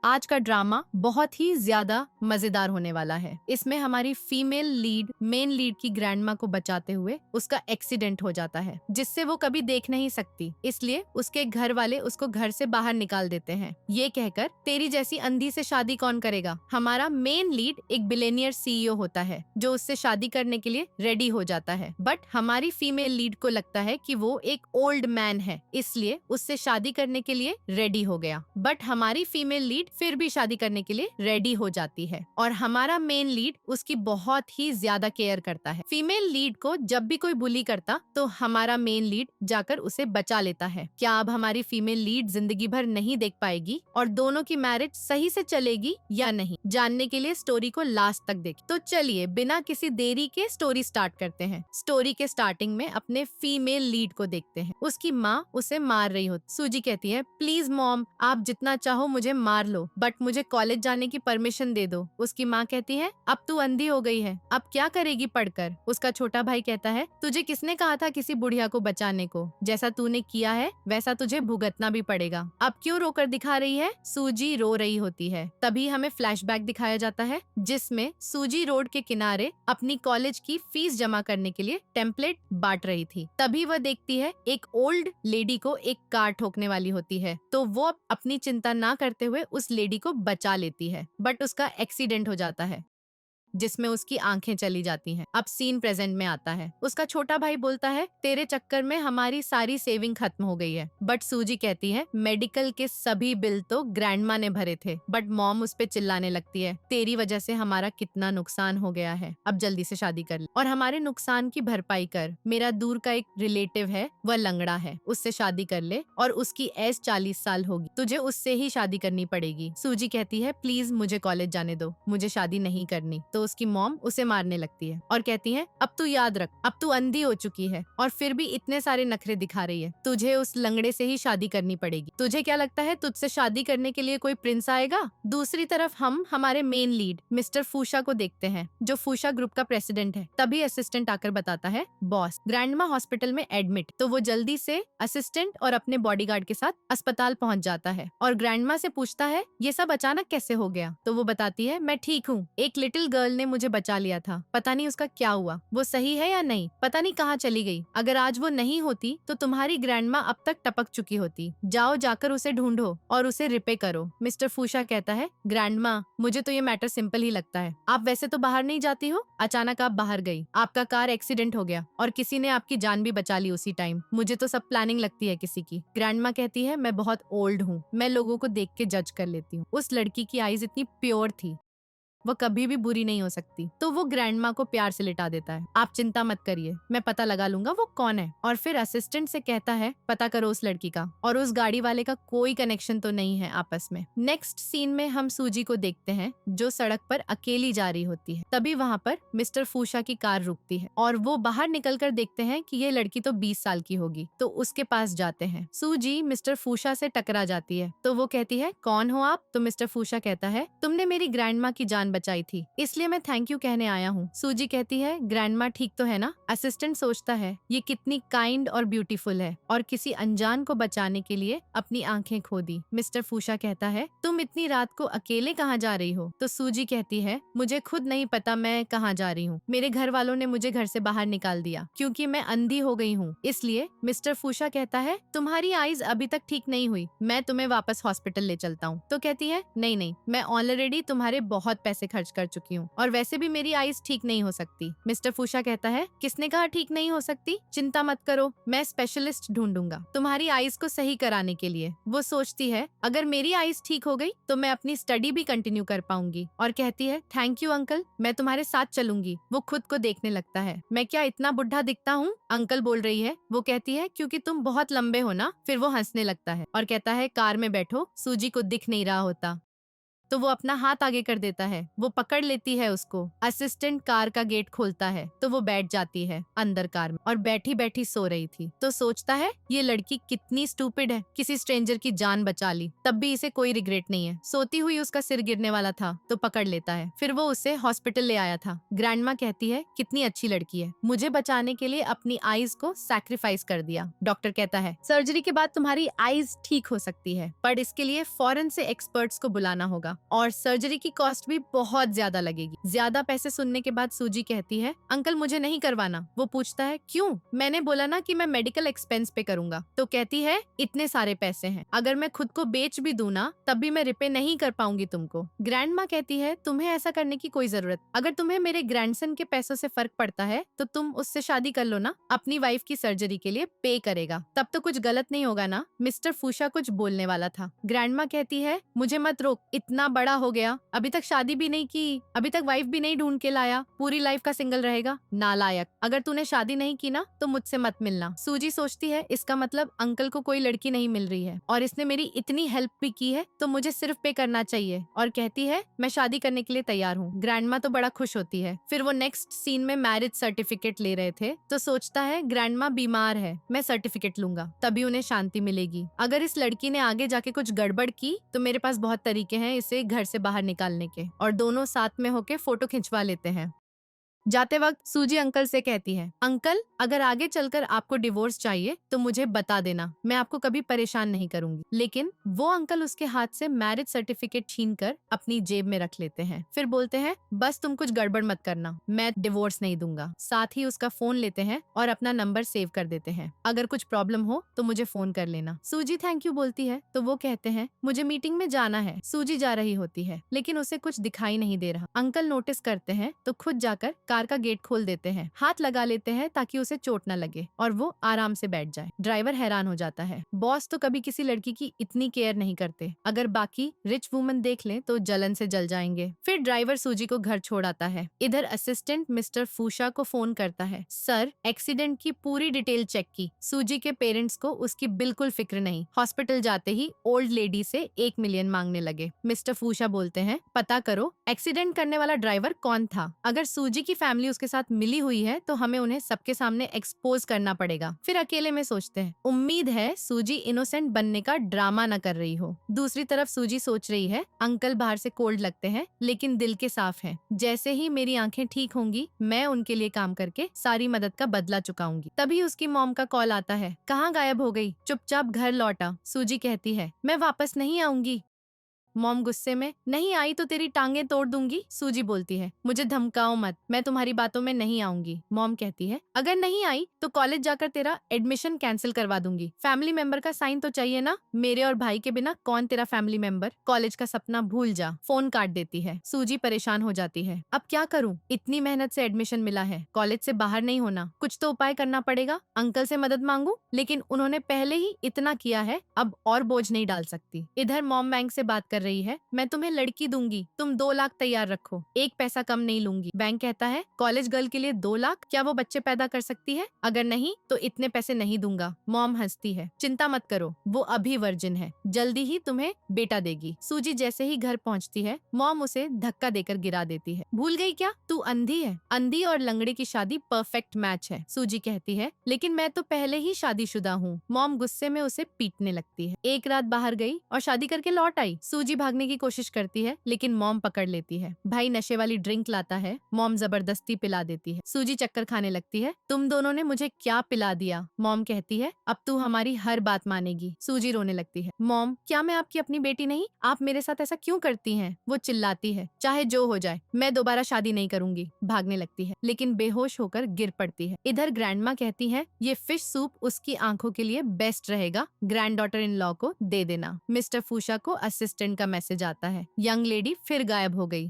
आज का ड्रामा बहुत ही ज्यादा मजेदार होने वाला है। इसमें हमारी फीमेल लीड मेन लीड की ग्रैंडमा को बचाते हुए उसका एक्सीडेंट हो जाता है, जिससे वो कभी देख नहीं सकती। इसलिए उसके घर वाले उसको घर से बाहर निकाल देते हैं, ये कहकर तेरी जैसी अंधी से शादी कौन करेगा। हमारा मेन लीड एक बिलियनियर सीईओ होता है जो उससे शादी करने के लिए रेडी हो जाता है, बट हमारी फीमेल लीड को लगता है कि वो एक ओल्ड मैन है, इसलिए उससे शादी करने के लिए रेडी हो गया। बट हमारी फीमेल लीड फिर भी शादी करने के लिए रेडी हो जाती है और हमारा मेन लीड उसकी बहुत ही ज्यादा केयर करता है। फीमेल लीड को जब भी कोई बुली करता तो हमारा मेन लीड जाकर उसे बचा लेता है। क्या अब हमारी फीमेल लीड जिंदगी भर नहीं देख पाएगी और दोनों की मैरिज सही से चलेगी या नहीं, जानने के लिए स्टोरी को लास्ट तक देखें। तो चलिए बिना किसी देरी के स्टोरी स्टार्ट करते हैं। स्टोरी के स्टार्टिंग में अपने फीमेल लीड को देखते हैं। उसकी माँ उसे मार रही होती। सूजी कहती है, प्लीज मॉम, आप जितना चाहो मुझे मार लो, बट मुझे कॉलेज जाने की परमिशन दे दो। उसकी माँ कहती है, अब तू अंधी हो गई है, अब क्या करेगी पढ़कर। उसका छोटा भाई कहता है, तुझे किसने कहा था किसी बुढ़िया को बचाने को, जैसा तूने किया है वैसा तुझे भुगतना भी पड़ेगा। अब क्यों रोकर दिखा रही है। सूजी रो रही होती है। तभी हमें फ्लैशबैक दिखाया जाता है जिसमें सूजी रोड के किनारे अपनी कॉलेज की फीस जमा करने के लिए टेम्पलेट बांट रही थी। तभी वह देखती है एक ओल्ड लेडी को एक कार ठोकने वाली होती है, तो वो अपनी चिंता ना करते हुए उस लेडी को बचा लेती है, बट उसका एक्सीडेंट हो जाता है जिसमें उसकी आंखें चली जाती हैं। अब सीन प्रेजेंट में आता है। उसका छोटा भाई बोलता है, तेरे चक्कर में हमारी सारी सेविंग खत्म हो गई है। बट सूजी कहती है, मेडिकल के सभी बिल तो ग्रैंडमा ने भरे थे। बट मॉम उस पे चिल्लाने लगती है, तेरी वजह से हमारा कितना नुकसान हो गया है, अब जल्दी से शादी कर ले और हमारे नुकसान की भरपाई कर। मेरा दूर का एक रिलेटिव है, वह लंगड़ा है, उससे शादी कर ले और उसकी एज 40 साल होगी, तुझे उससे ही शादी करनी पड़ेगी। सूजी कहती है, प्लीज मुझे कॉलेज जाने दो, मुझे शादी नहीं करनी। तो उसकी मॉम उसे मारने लगती है और कहती है, अब तू याद रख, अब तू अंधी हो चुकी है और फिर भी इतने सारे नखरे दिखा रही है, तुझे उस लंगड़े से ही शादी करनी पड़ेगी। तुझे क्या लगता है तुझसे शादी करने के लिए कोई प्रिंस आएगा। दूसरी तरफ हम हमारे मेन लीड मिस्टर फूशा को देखते हैं, जो फूशा ग्रुप का प्रेसिडेंट है। तभी असिस्टेंट आकर बताता है, बॉस ग्रैंडमा हॉस्पिटल में एडमिट। तो वो जल्दी से असिस्टेंट और अपने बॉडीगार्ड के साथ अस्पताल पहुंच जाता है और ग्रैंडमा से पूछता है, ये सब अचानक कैसे हो गया। तो वो बताती है, मैं ठीक हूँ, एक लिटिल गर्ल ने मुझे बचा लिया था, पता नहीं उसका क्या हुआ, वो सही है या नहीं, पता नहीं कहाँ चली गई। अगर आज वो नहीं होती तो तुम्हारी ग्रैंडमा अब तक टपक चुकी होती। जाओ जाकर उसे ढूंढो और उसे रिपे करो। मिस्टर फूशा कहता है, ग्रैंडमा मुझे तो ये मैटर सिंपल ही लगता है, आप वैसे तो बाहर नहीं जाती हो, अचानक आप बाहर गई, आपका कार एक्सीडेंट हो गया और किसी ने आपकी जान भी बचा ली उसी टाइम। मुझे तो सब प्लानिंग लगती है किसी की। ग्रैंडमा कहती है, मैं बहुत ओल्ड हूँ, मैं लोगों को देख के जज कर लेती हूँ। उस लड़की की आईज इतनी प्योर थी, वो कभी भी बुरी नहीं हो सकती। तो वो ग्रैंडमा को प्यार से लिटा देता है, आप चिंता मत करिए, मैं पता लगा लूंगा वो कौन है। और फिर असिस्टेंट से कहता है, पता करो उस लड़की का और उस गाड़ी वाले का कोई कनेक्शन तो नहीं है आपस में। नेक्स्ट सीन में हम सूजी को देखते हैं जो सड़क पर अकेली जा रही होती है। तभी वहाँ पर मिस्टर फूशा की कार रुकती है और वो बाहर निकल कर देखते हैं कि ये लड़की तो 20 साल की होगी, तो उसके पास जाते हैं। सूजी मिस्टर फूशा से टकरा जाती है, तो वो कहती है, कौन हो आप। तो मिस्टर फूशा कहता है, तुमने मेरी ग्रैंडमा की जान बचाई थी, इसलिए मैं थैंक यू कहने आया हूँ। सूजी कहती है, ग्रैंडमा ठीक तो है ना। असिस्टेंट सोचता है, ये कितनी काइंड और ब्यूटीफुल है और किसी अनजान को बचाने के लिए अपनी आंखें खो दी। मिस्टर फूशा कहता है, तुम इतनी रात को अकेले कहाँ जा रही हो। तो सूजी कहती है, मुझे खुद नहीं पता मैं कहाँ जा रही हूँ, मेरे घर वालों ने मुझे घर से बाहर निकाल दिया क्योंकि मैं अंधी हो गई हूँ, इसलिए। मिस्टर फूशा कहता है, तुम्हारी आईज अभी तक ठीक नहीं हुई, मैं तुम्हें वापस हॉस्पिटल ले चलता हूँ। तो कहती है, नहीं नहीं, मैं ऑलरेडी तुम्हारे बहुत पैसे खर्च कर चुकी हूँ और वैसे भी मेरी आईज ठीक नहीं हो सकती। मिस्टर फूशा कहता है, किसने कहा ठीक नहीं हो सकती, चिंता मत करो, मैं स्पेशलिस्ट ढूंढूंगा तुम्हारी आईज को सही कराने के लिए। वो सोचती है, अगर मेरी आईज ठीक हो गई तो मैं अपनी स्टडी भी कंटिन्यू कर पाऊंगी और कहती है, थैंक यू अंकल, मैं तुम्हारे साथ चलूंगी। वो खुद को देखने लगता है, मैं क्या इतना बुढ़ा दिखता हूँ, अंकल बोल रही है। वो कहती है, क्योंकि तुम बहुत लंबे हो ना। फिर वो हंसने लगता है और कहता है, कार में बैठो, सूजी को दिख नहीं रहा होता। तो वो अपना हाथ आगे कर देता है। वो पकड़ लेती है उसको। असिस्टेंट कार का गेट खोलता है तो वो बैठ जाती है अंदर कार में और बैठी बैठी सो रही थी। तो सोचता है ये लड़की कितनी स्टूपिड है, किसी स्ट्रेंजर की जान बचा ली, तब भी इसे कोई रिग्रेट नहीं है। सोती हुई उसका सिर गिरने वाला था तो पकड़ लेता है। फिर वो उसे हॉस्पिटल ले आया था। ग्रैंडमा कहती है कितनी अच्छी लड़की है, मुझे बचाने के लिए अपनी आईज को सैक्रिफाइस कर दिया। डॉक्टर कहता है सर्जरी के बाद तुम्हारी आईज ठीक हो सकती है, पर इसके लिए फौरन से एक्सपर्ट्स को बुलाना होगा और सर्जरी की कॉस्ट भी बहुत ज्यादा लगेगी। ज्यादा पैसे सुनने के बाद सूजी कहती है अंकल मुझे नहीं करवाना। वो पूछता है क्यों? मैंने बोला ना कि मैं मेडिकल एक्सपेंस पे करूंगा। तो कहती है इतने सारे पैसे हैं, अगर मैं खुद को बेच भी दूं ना तब भी मैं रिपे नहीं कर पाऊंगी तुमको। ग्रैंडमा कहती है तुम्हें ऐसा करने की कोई जरूरत, अगर तुम्हें मेरे ग्रैंडसन के पैसों से फर्क पड़ता है तो तुम उससे शादी कर लो ना, अपनी वाइफ की सर्जरी के लिए पे करेगा, तब तो कुछ गलत नहीं होगा ना। मिस्टर फूशा कुछ बोलने वाला था। ग्रैंडमा कहती है मुझे मत रोक, इतना बड़ा हो गया, अभी तक शादी भी नहीं की, अभी तक वाइफ भी नहीं ढूंढ के लाया, पूरी लाइफ का सिंगल रहेगा, नालायक। अगर तूने शादी नहीं की ना तो मुझसे मत मिलना। सूजी सोचती है इसका मतलब अंकल को कोई लड़की नहीं मिल रही है और इसने मेरी इतनी हेल्प भी की है तो मुझे सिर्फ पे करना चाहिए, और कहती है मैं शादी करने के लिए तैयार हूँ। ग्रैंडमा तो बड़ा खुश होती है। फिर वो नेक्स्ट सीन में मैरिज सर्टिफिकेट ले रहे थे तो सोचता है ग्रैंडमा बीमार है, मैं सर्टिफिकेट लूंगा तभी उन्हें शांति मिलेगी। अगर इस लड़की ने आगे जाके कुछ गड़बड़ की तो मेरे पास बहुत तरीके हैं इसे घर से बाहर निकालने के, और दोनों साथ में होके फोटो खिंचवा लेते हैं। जाते वक्त सूजी अंकल से कहती है अंकल अगर आगे चलकर आपको डिवोर्स चाहिए तो मुझे बता देना, मैं आपको कभी परेशान नहीं करूंगी। लेकिन वो अंकल उसके हाथ से मैरिज सर्टिफिकेट छीनकर अपनी जेब में रख लेते हैं। फिर बोलते हैं बस तुम कुछ गड़बड़ मत करना, मैं डिवोर्स नहीं दूंगा। साथ ही उसका फोन लेते हैं और अपना नंबर सेव कर देते हैं, अगर कुछ प्रॉब्लम हो तो मुझे फोन कर लेना। सूजी थैंक यू बोलती है तो वो कहते हैं मुझे मीटिंग में जाना है। सूजी जा रही होती है लेकिन उसे कुछ दिखाई नहीं दे रहा। अंकल नोटिस करते हैं तो खुद जाकर कार का गेट खोल देते हैं, हाथ लगा लेते हैं ताकि उसे चोट न लगे और वो आराम से बैठ जाए। ड्राइवर हैरान हो जाता है, बॉस तो कभी किसी लड़की की इतनी केयर नहीं करते, अगर बाकी रिच वुमन देख लें तो जलन से जल जाएंगे। फिर ड्राइवर सूजी को घर छोड़ आता है। इधर असिस्टेंट मिस्टर फूशा को फोन करता है, सर एक्सीडेंट की पूरी डिटेल चेक की, सूजी के पेरेंट्स को उसकी बिल्कुल फिक्र नहीं। हॉस्पिटल जाते ही ओल्ड लेडी से 1 मिलियन मांगने लगे। मिस्टर फूशा बोलते हैं पता करो एक्सीडेंट करने वाला ड्राइवर कौन था, अगर सूजी की फैमिली उसके साथ मिली हुई है तो हमें उन्हें सबके सामने एक्सपोज करना पड़ेगा। फिर अकेले में सोचते हैं उम्मीद है सूजी इनोसेंट बनने का ड्रामा न कर रही हो। दूसरी तरफ सूजी सोच रही है अंकल बाहर से कोल्ड लगते हैं लेकिन दिल के साफ हैं, जैसे ही मेरी आंखें ठीक होंगी मैं उनके लिए काम करके सारी मदद का बदला चुकाऊंगी। तभी उसकी मॉम का कॉल आता है, कहाँ गायब हो गई, चुपचाप घर लौटा। सूजी कहती है मैं वापस नहीं आऊंगी। मॉम गुस्से में नहीं आई तो तेरी टांगे तोड़ दूंगी। सूजी बोलती है मुझे धमकाओ मत, मैं तुम्हारी बातों में नहीं आऊंगी। मॉम कहती है अगर नहीं आई तो कॉलेज जाकर तेरा एडमिशन कैंसिल करवा दूंगी। फैमिली मेंबर का साइन तो चाहिए ना, मेरे और भाई के बिना कौन तेरा फैमिली मेंबर, कॉलेज का सपना भूल जा। फोन काट देती है। सूजी परेशान हो जाती है, अब क्या करूँ, इतनी मेहनत से एडमिशन मिला है, कॉलेज से बाहर नहीं होना, कुछ तो उपाय करना पड़ेगा। अंकल से मदद मांगू लेकिन उन्होंने पहले ही इतना किया है, अब और बोझ नहीं डाल सकती। इधर मॉम बैंक से बात कर रही है, मैं तुम्हें लड़की दूंगी, तुम 2 लाख तैयार रखो, 1 पैसा कम नहीं लूंगी। बैंक कहता है कॉलेज गर्ल के लिए 2 लाख, क्या वो बच्चे पैदा कर सकती है, अगर नहीं तो इतने पैसे नहीं दूंगा। मॉम हंसती है, चिंता मत करो, वो अभी वर्जिन है, जल्दी ही तुम्हें बेटा देगी। सूजी जैसे ही घर पहुंचती है मॉम उसे धक्का देकर गिरा देती है, भूल गई क्या तू अंधी है, अंधी और लंगड़े की शादी परफेक्ट मैच है। सूजी कहती है लेकिन मैं तो पहले ही शादीशुदा हूँ। मॉम गुस्से में उसे पीटने लगती है। एक रात बाहर गई और शादी करके लौट आई। सूजी भागने की कोशिश करती है लेकिन मॉम पकड़ लेती है। भाई नशे वाली ड्रिंक लाता है, मॉम जबरदस्ती पिला देती है। सूजी चक्कर खाने लगती है, तुम दोनों ने मुझे क्या पिला दिया। मॉम कहती है अब तू हमारी हर बात मानेगी। सूजी रोने लगती है, मॉम क्या मैं आपकी अपनी बेटी नहीं, आप मेरे साथ ऐसा क्यों करती हैं। वो चिल्लाती है चाहे जो हो जाए मैं दोबारा शादी नहीं करूंगी। भागने लगती है लेकिन बेहोश होकर गिर पड़ती है। इधर ग्रैंडमा कहती है ये फिश सूप उसकी आंखों के लिए बेस्ट रहेगा, ग्रैंड डॉटर इन लॉ को दे देना। मिस्टर फूशा को असिस्टेंट का मैसेज आता है, यंग लेडी फिर गायब हो गई।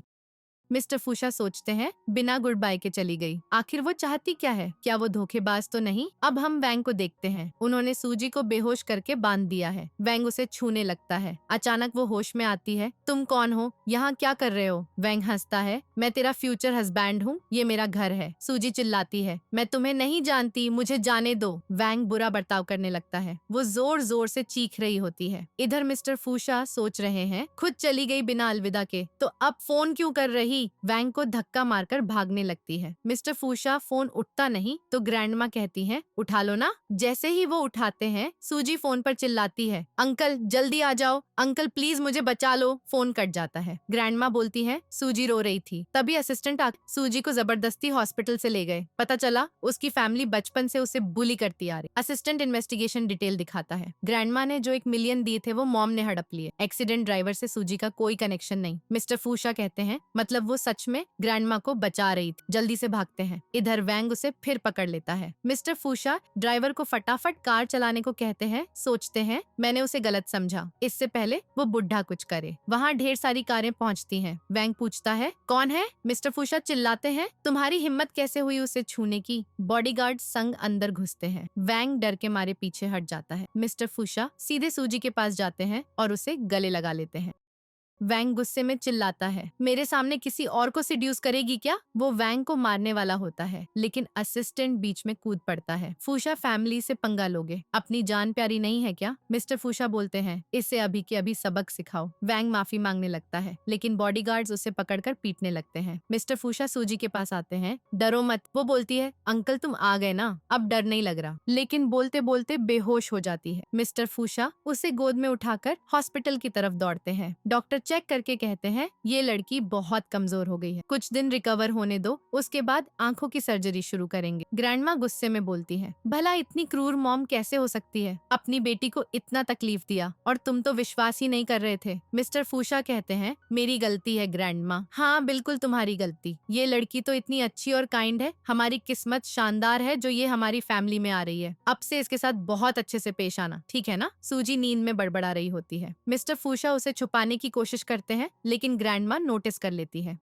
मिस्टर फूशा सोचते हैं बिना गुड बाय के चली गई। आखिर वो चाहती क्या है? क्या वो धोखेबाज तो नहीं? अब हम वैंग को देखते हैं। उन्होंने सूजी को बेहोश करके बांध दिया है। वैंग उसे छूने लगता है। अचानक वो होश में आती है। तुम कौन हो? यहाँ क्या कर रहे हो? वैंग हंसता है। मैं तेरा फ्यूचर हस्बैंड हूँ, ये मेरा घर है। सूजी चिल्लाती है, मैं तुम्हें नहीं जानती, मुझे जाने दो। वैंग बुरा बर्ताव करने लगता है। वो जोर जोर से चीख रही होती है। इधर मिस्टर फूशा सोच रहे हैं, खुद चली गई बिना अलविदा के, तो अब फोन क्यों कर रही? वैंग को धक्का मारकर भागने लगती है। मिस्टर फूशा फोन उठता नहीं तो ग्रैंडमा कहती हैं, उठा लो ना। जैसे ही वो उठाते हैं, सूजी फोन पर चिल्लाती है, अंकल जल्दी आ जाओ, अंकल प्लीज मुझे बचा लो। फोन कट जाता है। ग्रैंडमा बोलती है, सूजी रो रही थी। तभी असिस्टेंट सूजी को जबरदस्ती हॉस्पिटल से ले गए। पता चला उसकी फैमिली बचपन से उसे बुली करती आ रही। असिस्टेंट इन्वेस्टिगेशन डिटेल दिखाता है। ग्रैंडमा ने जो 1 मिलियन दिए थे वो मॉम ने हड़प लिए। एक्सीडेंट ड्राइवर से सूजी का कोई कनेक्शन नहीं। मिस्टर फूशा कहते हैं, मतलब वो सच में ग्रैंडमा को बचा रही थी। जल्दी से भागते हैं। इधर वैंग उसे फिर पकड़ लेता है। मिस्टर फूशा ड्राइवर को फटाफट कार चलाने को कहते हैं। सोचते हैं मैंने उसे गलत समझा, इससे पहले वो बुढ़ा कुछ करे। वहाँ ढेर सारी कारें पहुँचती हैं। वैंग पूछता है, कौन है? मिस्टर फूशा चिल्लाते हैं, तुम्हारी हिम्मत कैसे हुई उसे छूने की? बॉडीगार्ड संग अंदर घुसते हैं। वैंग डर के मारे पीछे हट जाता है। मिस्टर फूशा सीधे सूजी के पास जाते हैं और उसे गले लगा लेते हैं। वैंग गुस्से में चिल्लाता है, मेरे सामने किसी और को सिड्यूस करेगी क्या? वो वैंग को मारने वाला होता है, लेकिन असिस्टेंट बीच में कूद पड़ता है। फूशा फैमिली से पंगा लोगे, अपनी जान प्यारी नहीं है क्या? मिस्टर फूशा बोलते हैं, इससे अभी के अभी सबक सिखाओ। वैंग माफी मांगने लगता है, लेकिन बॉडीगार्ड्स उसे पकड़कर पीटने लगते हैं। मिस्टर फूशा सूजी के पास आते हैं। डरो मत। वो बोलती है, अंकल तुम आ गए ना, अब डर नहीं लग रहा। लेकिन बोलते बोलते बेहोश हो जाती है। मिस्टर फूशा उसे गोद में उठाकर हॉस्पिटल की तरफ दौड़ते हैं। डॉक्टर चेक करके कहते हैं, ये लड़की बहुत कमजोर हो गई है, कुछ दिन रिकवर होने दो, उसके बाद आंखों की सर्जरी शुरू करेंगे। ग्रैंडमा गुस्से में बोलती है, भला इतनी क्रूर मॉम कैसे हो सकती है? अपनी बेटी को इतना तकलीफ दिया और तुम तो विश्वास ही नहीं कर रहे थे। मिस्टर फूशा कहते हैं, मेरी गलती है ग्रैंडमा। हाँ बिल्कुल तुम्हारी गलती। ये लड़की तो इतनी अच्छी और काइंड है, हमारी किस्मत शानदार है जो ये हमारी फैमिली में आ रही है। अब से इसके साथ बहुत अच्छे से पेश आना, ठीक है ना? सूजी नींद में बड़बड़ा रही होती है। मिस्टर फूशा उसे छुपाने की कोशिश करते हैं, लेकिन ग्रैंडमा नोटिस कर लेती है।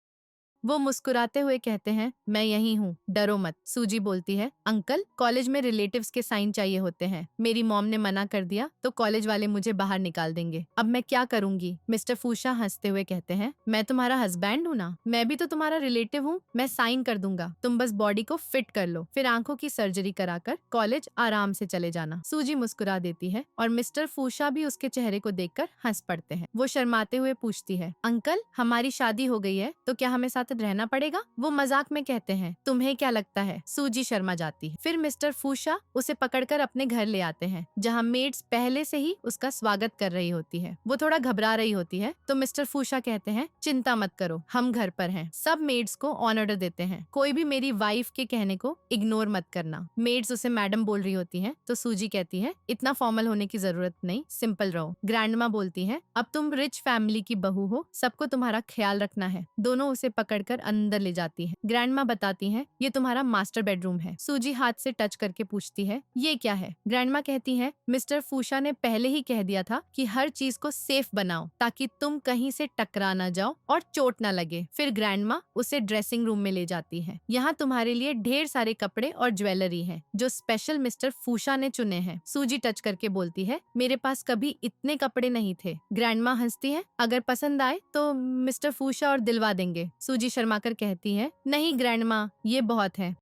वो मुस्कुराते हुए कहते हैं, मैं यही हूँ, डरो मत। सूजी बोलती है, अंकल कॉलेज में रिलेटिव्स के साइन चाहिए होते हैं, मेरी मॉम ने मना कर दिया तो कॉलेज वाले मुझे बाहर निकाल देंगे, अब मैं क्या करूंगी? मिस्टर फूशा हंसते हुए कहते हैं, मैं तुम्हारा हस्बैंड हूँ ना, मैं भी तो तुम्हारा रिलेटिव हूँ, मैं साइन कर दूंगा, तुम बस बॉडी को फिट कर लो, फिर आंखों की सर्जरी कराकर कॉलेज आराम से चले जाना। सूजी मुस्कुरा देती है और मिस्टर फूशा भी उसके चेहरे को देखकर हंस पड़ते हैं। वो शर्माते हुए पूछती है, अंकल हमारी शादी हो गई है तो क्या हमें साथ रहना पड़ेगा? वो मजाक में कहते हैं, तुम्हें क्या लगता है? सूजी शर्मा जाती है। फिर मिस्टर फूशा उसे पकड़कर अपने घर ले आते हैं, जहाँ मेड्स पहले से ही उसका स्वागत कर रही होती है। वो थोड़ा घबरा रही होती है तो मिस्टर फूशा कहते हैं, चिंता मत करो, हम घर पर हैं। सब मेड्स को ऑनर देते हैं, कोई भी मेरी वाइफ के कहने को इग्नोर मत करना। मेड्स उसे मैडम बोल रही होती है तो सूजी कहती है, इतना फॉर्मल होने की जरूरत नहीं, सिंपल रहो। ग्रैंडमा बोलती है, अब तुम रिच फैमिली की बहू हो, सबको तुम्हारा ख्याल रखना है। दोनों उसे पकड़कर अंदर ले जाती है। ग्रैंडमा बताती है, ये तुम्हारा मास्टर बेडरूम है। सूजी हाथ से टच करके पूछती है, ये क्या है? ग्रैंडमा कहती है, मिस्टर फूशा ने पहले ही कह दिया था कि हर चीज को सेफ बनाओ ताकि तुम कहीं से टकरा ना जाओ और चोट ना लगे। फिर ग्रैंडमा उसे ड्रेसिंग रूम में ले जाती है। यहाँ तुम्हारे लिए ढेर सारे कपड़े और ज्वेलरी है जो स्पेशल मिस्टर फूशा ने चुने हैं। सूजी टच करके बोलती है, मेरे पास कभी इतने कपड़े नहीं थे। ग्रैंडमा हंसती है, अगर पसंद आए तो मिस्टर फूशा और दिलवा देंगे। सूजी शर्माकर कहती है, नहीं ग्रैंडमा, ये बहुत है।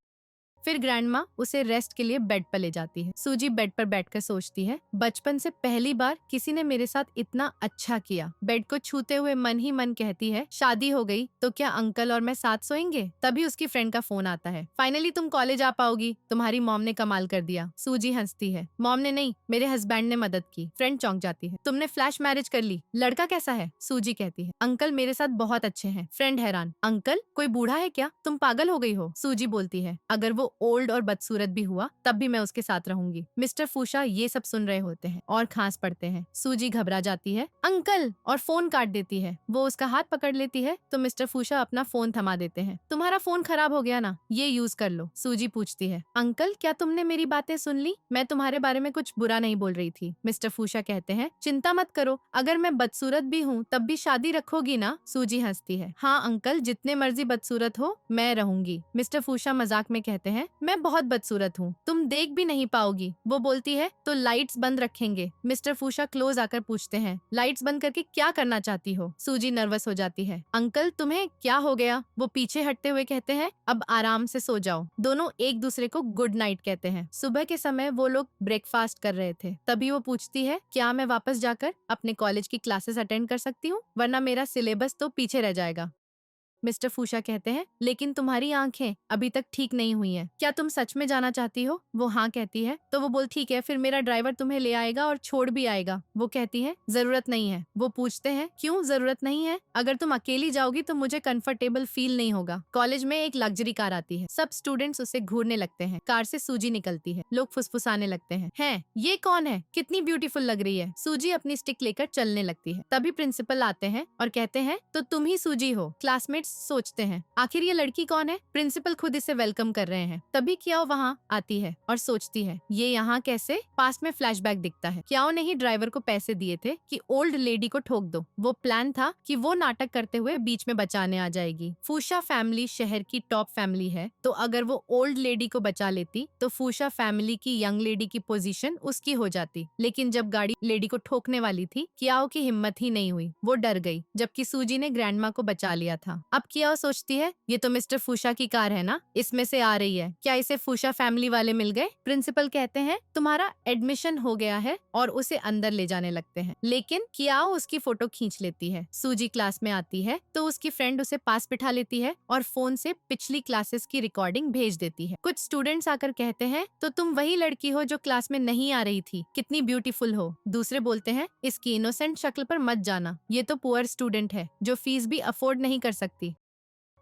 फिर ग्रैंडमा उसे रेस्ट के लिए बेड पर ले जाती है। सूजी बेड पर बैठकर सोचती है, बचपन से पहली बार किसी ने मेरे साथ इतना अच्छा किया। बेड को छूते हुए मन ही मन कहती है, शादी हो गई तो क्या अंकल और मैं साथ सोएंगे? तभी उसकी फ्रेंड का फोन आता है, फाइनली तुम कॉलेज आ पाओगी, तुम्हारी मॉम ने कमाल कर दिया। सूजी हंसती है, मॉम ने नहीं, मेरे हस्बैंड ने मदद की। फ्रेंड चौंक जाती है, तुमने फ्लैश मैरिज कर ली, लड़का कैसा है? सूजी कहती है, अंकल मेरे साथ बहुत अच्छे हैं। फ्रेंड हैरान, अंकल कोई बूढ़ा है क्या? तुम पागल हो गई हो? सूजी बोलती है, अगर वो ओल्ड और बदसूरत भी हुआ तब भी मैं उसके साथ रहूंगी। मिस्टर फूशा ये सब सुन रहे होते हैं और खांस पड़ते हैं। सूजी घबरा जाती है, अंकल, और फोन काट देती है। वो उसका हाथ पकड़ लेती है तो मिस्टर फूशा अपना फोन थमा देते हैं। तुम्हारा फोन खराब हो गया ना, ये यूज कर लो। सूजी पूछती है, अंकल क्या तुमने मेरी बातें सुन ली? मैं तुम्हारे बारे में कुछ बुरा नहीं बोल रही थी। मिस्टर फूशा कहते हैं, चिंता मत करो, अगर मैं बदसूरत भी हूँ तब भी शादी रखोगी ना? सूजी हंसती है, हाँ अंकल, जितने मर्जी बदसूरत हो मैं रहूंगी। मिस्टर फूशा मजाक में कहते हैं, मैं बहुत बदसूरत हूँ, तुम देख भी नहीं पाओगी। वो बोलती है, तो लाइट्स बंद रखेंगे। मिस्टर फूशा क्लोज आकर पूछते हैं, लाइट्स बंद करके क्या करना चाहती हो? सूजी नर्वस हो जाती है, अंकल तुम्हें क्या हो गया? वो पीछे हटते हुए कहते हैं, अब आराम से सो जाओ। दोनों एक दूसरे को गुड नाइट कहते हैं। सुबह के समय वो लोग ब्रेकफास्ट कर रहे थे, तभी वो पूछती है, क्या मैं वापस जाकर अपने कॉलेज की क्लासेस अटेंड कर सकती हूँ, वरना मेरा सिलेबस तो पीछे रह जाएगा। मिस्टर फूशा कहते हैं, लेकिन तुम्हारी आंखें अभी तक ठीक नहीं हुई हैं। क्या तुम सच में जाना चाहती हो? वो हाँ कहती है। तो वो बोल, ठीक है, फिर मेरा ड्राइवर तुम्हें ले आएगा और छोड़ भी आएगा। वो कहती है, जरूरत नहीं है। वो पूछते हैं, क्यों जरूरत नहीं है? अगर तुम अकेली जाओगी तो मुझे कंफर्टेबल फील नहीं होगा। कॉलेज में एक लग्जरी कार आती है, सब स्टूडेंट्स उसे घूरने लगते हैं। कार से सूजी निकलती है, लोग फुसफुसाने लगते हैं, ये कौन है, कितनी ब्यूटीफुल लग रही है। सूजी अपनी स्टिक लेकर चलने लगती है। तभी प्रिंसिपल आते हैं और कहते हैं, तो तुम ही सूजी हो। क्लासमेट्स सोचते हैं, आखिर ये लड़की कौन है? प्रिंसिपल खुद इसे वेलकम कर रहे हैं। तभी कियाओ वहाँ आती है और सोचती है, ये यहाँ कैसे? पास में फ्लैशबैक दिखता है। कियाओ ने ही ड्राइवर को पैसे दिए थे कि ओल्ड लेडी को ठोक दो। वो प्लान था कि वो नाटक करते हुए बीच में बचाने आ जाएगी। फूशा फैमिली शहर की टॉप फैमिली है, तो अगर वो ओल्ड लेडी को बचा लेती तो फूशा फैमिली की यंग लेडी की पोजीशन उसकी हो जाती। लेकिन जब गाड़ी लेडी को ठोकने वाली थी, कियाओ की हिम्मत ही नहीं हुई, वो डर गई, जबकि सूजी ने ग्रैंडमा को बचा लिया था। अब कियाओ सोचती है, ये तो मिस्टर फूशा की कार है ना, इसमें से आ रही है, क्या इसे फूशा फैमिली वाले मिल गए? प्रिंसिपल कहते हैं, तुम्हारा एडमिशन हो गया है, और उसे अंदर ले जाने लगते हैं। लेकिन कियाओ उसकी फोटो खींच लेती है। सूजी क्लास में आती है तो उसकी फ्रेंड उसे पास बिठा लेती है और फोन से पिछली क्लासेस की रिकॉर्डिंग भेज देती है। कुछ स्टूडेंट्स आकर कहते हैं, तो तुम वही लड़की हो जो क्लास में नहीं आ रही थी, कितनी ब्यूटीफुल हो। दूसरे बोलते हैं, इसकी इनोसेंट शक्ल पर मत जाना, ये तो पुअर स्टूडेंट है जो फीस भी अफोर्ड नहीं कर सकती।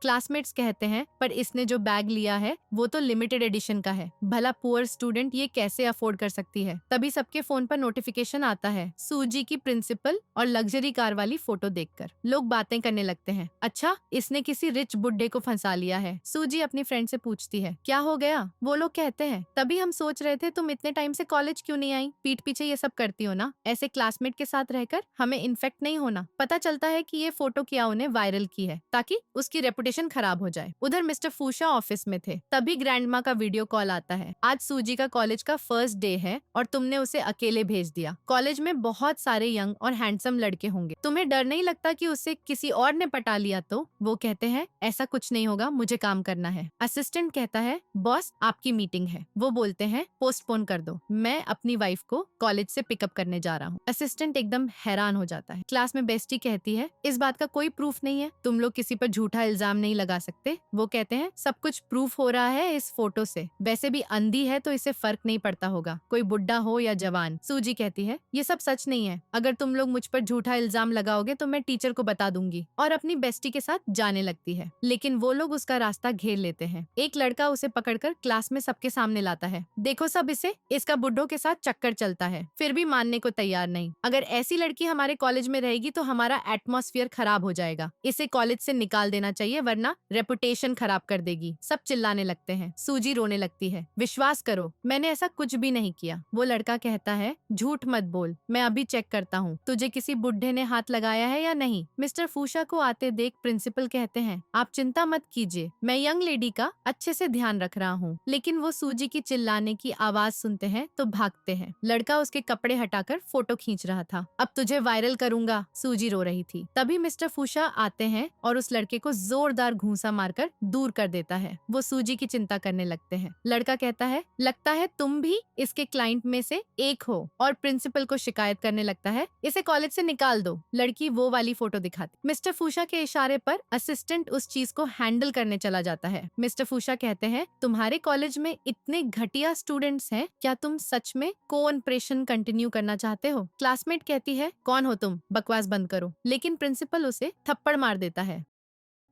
क्लासमेट्स कहते हैं, पर इसने जो बैग लिया है वो तो लिमिटेड एडिशन का है, भला पुअर स्टूडेंट ये कैसे अफोर्ड कर सकती है। तभी सबके फोन पर नोटिफिकेशन आता है, सूजी की प्रिंसिपल और लग्जरी कार वाली फोटो देखकर। लोग बातें करने लगते हैं, अच्छा इसने किसी रिच बुड्ढे को फंसा लिया है। सूजी अपनी फ्रेंड से पूछती है, क्या हो गया? वो लोग कहते हैं, तभी हम सोच रहे थे तुम इतने टाइम से कॉलेज क्यों नहीं आई, पीठ पीछे ये सब करती हो ना, ऐसे क्लासमेट के साथ रहकर हमें इन्फेक्ट नहीं होना। पता चलता है कि ये फोटो कियाओ ने वायरल की है ताकि उसकी रेपुटेशन खराब हो जाए। उधर मिस्टर फूशा ऑफिस में थे, तभी ग्रैंडमा का वीडियो कॉल आता है, आज सूजी का कॉलेज का फर्स्ट डे है और तुमने उसे अकेले भेज दिया। कॉलेज में बहुत सारे यंग और हैंडसम लड़के होंगे, तुम्हें डर नहीं लगता कि उसे किसी और ने पटा लिया तो? वो कहते हैं, ऐसा कुछ नहीं होगा, मुझे काम करना है। असिस्टेंट कहता है, बॉस आपकी मीटिंग है। वो बोलते हैं, पोस्टपोन कर दो, मैं अपनी वाइफ को कॉलेज से पिकअप करने जा रहा हूँ। असिस्टेंट एकदम हैरान हो जाता है। क्लास में बेस्टी कहती है, इस बात का कोई प्रूफ नहीं है, तुम लोग किसी पर झूठा इल्जाम नहीं लगा सकते। वो कहते हैं, सब कुछ प्रूफ हो रहा है इस फोटो से, वैसे भी अंधी है तो इसे फर्क नहीं पड़ता होगा, कोई बुढ़ा हो या जवान। सूजी कहती है, ये सब सच नहीं है, अगर तुम लोग मुझ पर झूठा इल्जाम लगाओगे तो मैं टीचर को बता दूंगी, और अपनी बेस्टी के साथ जाने लगती है। लेकिन वो लोग उसका रास्ता घेर लेते हैं। एक लड़का उसे पकड़कर क्लास में सबके सामने लाता है, देखो सब इसे, इसका बुड्ढों के साथ चक्कर चलता है, फिर भी मानने को तैयार नहीं। अगर ऐसी लड़की हमारे कॉलेज में रहेगी तो हमारा एटमॉस्फेयर खराब हो जाएगा, इसे कॉलेज से निकाल देना चाहिए वरना रेपुटेशन खराब कर देगी। सब चिल्लाने लगते हैं। सूजी रोने लगती है, विश्वास करो मैंने ऐसा कुछ भी नहीं किया। वो लड़का कहता है, झूठ मत बोल, मैं अभी चेक करता हूँ तुझे किसी बुढ़े ने हाथ लगाया है या नहीं। मिस्टर फूशा को आते देख प्रिंसिपल कहते हैं, आप चिंता मत कीजिए, मैं यंग लेडी का अच्छे से ध्यान रख रहा हूँ। लेकिन वो सूजी की चिल्लाने की आवाज सुनते हैं तो भागते हैं। लड़का उसके कपड़े हटाकर फोटो खींच रहा था। अब तुझे वायरल करूंगा, सूजी रो रही थी। तभी मिस्टर फूशा आते हैं और उस लड़के को जोरदार घूंसा मारकर दूर कर देता है। वो सूजी की चिंता करने लगते हैं। लड़का कहता है, लगता है तुम भी इसके क्लाइंट में से एक हो, और प्रिंसिपल को शिकायत करने लगता है, इसे कॉलेज से निकाल दो। लड़की वो वाली फोटो दिखाती। मिस्टर फूशा के इशारे पर असिस्टेंट उस चीज को हैंडल करने चला जाता है। मिस्टर फूशा कहते हैं, तुम्हारे कॉलेज में इतने घटिया स्टूडेंट्स हैं, क्या तुम सच में को-ऑपरेशन कंटिन्यू करना चाहते हो? क्लासमेट कहती है, कौन हो तुम, बकवास बंद करो। लेकिन प्रिंसिपल उसे थप्पड़ मार देता है।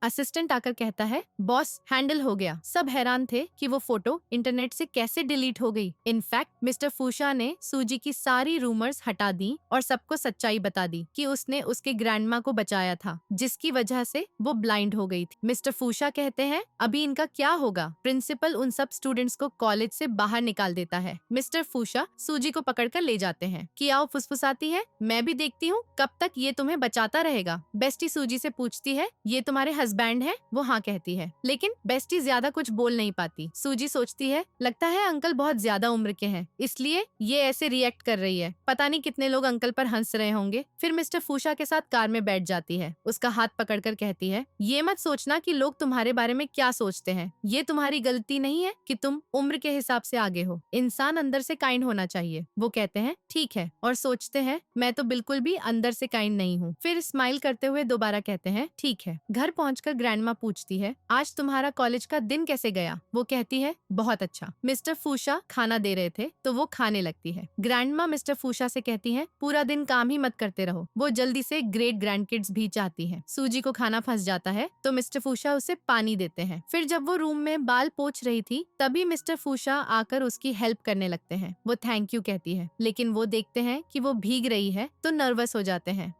असिस्टेंट आकर कहता है, बॉस हैंडल हो गया। सब हैरान थे कि वो फोटो इंटरनेट से कैसे डिलीट हो गई। इनफैक्ट मिस्टर फूशा ने सूजी की सारी रूमर्स हटा दी और सबको सच्चाई बता दी कि उसने उसके ग्रैंडमा को बचाया था, जिसकी वजह से वो ब्लाइंड हो गई थी। मिस्टर फूशा कहते हैं, अभी इनका क्या होगा? प्रिंसिपल उन सब स्टूडेंट्स को कॉलेज से बाहर निकाल देता है। मिस्टर फूशा सूजी को पकड़कर ले जाते हैं। कियाओ फुसफुसाती है, मैं भी देखती हूँ कब तक ये तुम्हें बचाता रहेगा। बेस्टी सूजी से पूछती है, ये तुम्हारे हस्बैंड है? वो हाँ कहती है, लेकिन बेस्टी ज्यादा कुछ बोल नहीं पाती। सूजी सोचती है, लगता है अंकल बहुत ज्यादा उम्र के हैं, इसलिए ये ऐसे रिएक्ट कर रही है। पता नहीं कितने लोग अंकल पर हंस रहे होंगे। फिर मिस्टर फूशा के साथ कार में बैठ जाती है। उसका हाथ पकड़कर कहती है, ये मत सोचना कि लोग तुम्हारे बारे में क्या सोचते हैं। ये तुम्हारी गलती नहीं है कि तुम उम्र के हिसाब से आगे हो। इंसान अंदर से काइंड होना चाहिए। वो कहते हैं, ठीक है, और सोचते हैं, मैं तो बिल्कुल भी अंदर से काइंड नहीं हूँ। फिर स्माइल करते हुए दोबारा कहते हैं, ठीक है। घर पहुंचकर ग्रैंडमा पूछती है, आज तुम्हारा कॉलेज का दिन कैसे गया? वो कहती है, बहुत अच्छा। मिस्टर फूशा खाना दे रहे थे तो वो खाने लगती है। ग्रैंडमा मिस्टर फूशा से कहती है, पूरा दिन काम ही मत करते रहो। वो जल्दी से ग्रेट ग्रैंड किड्स भी चाहती है। सूजी को खाना फंस जाता है तो मिस्टर फूशा उसे पानी देते हैं। फिर जब वो रूम में बाल पोंछ रही थी तभी मिस्टर फूशा आकर उसकी हेल्प करने लगते हैं। वो थैंक यू कहती है, लेकिन वो देखते हैं कि वो भीग रही है तो नर्वस हो जाते हैं।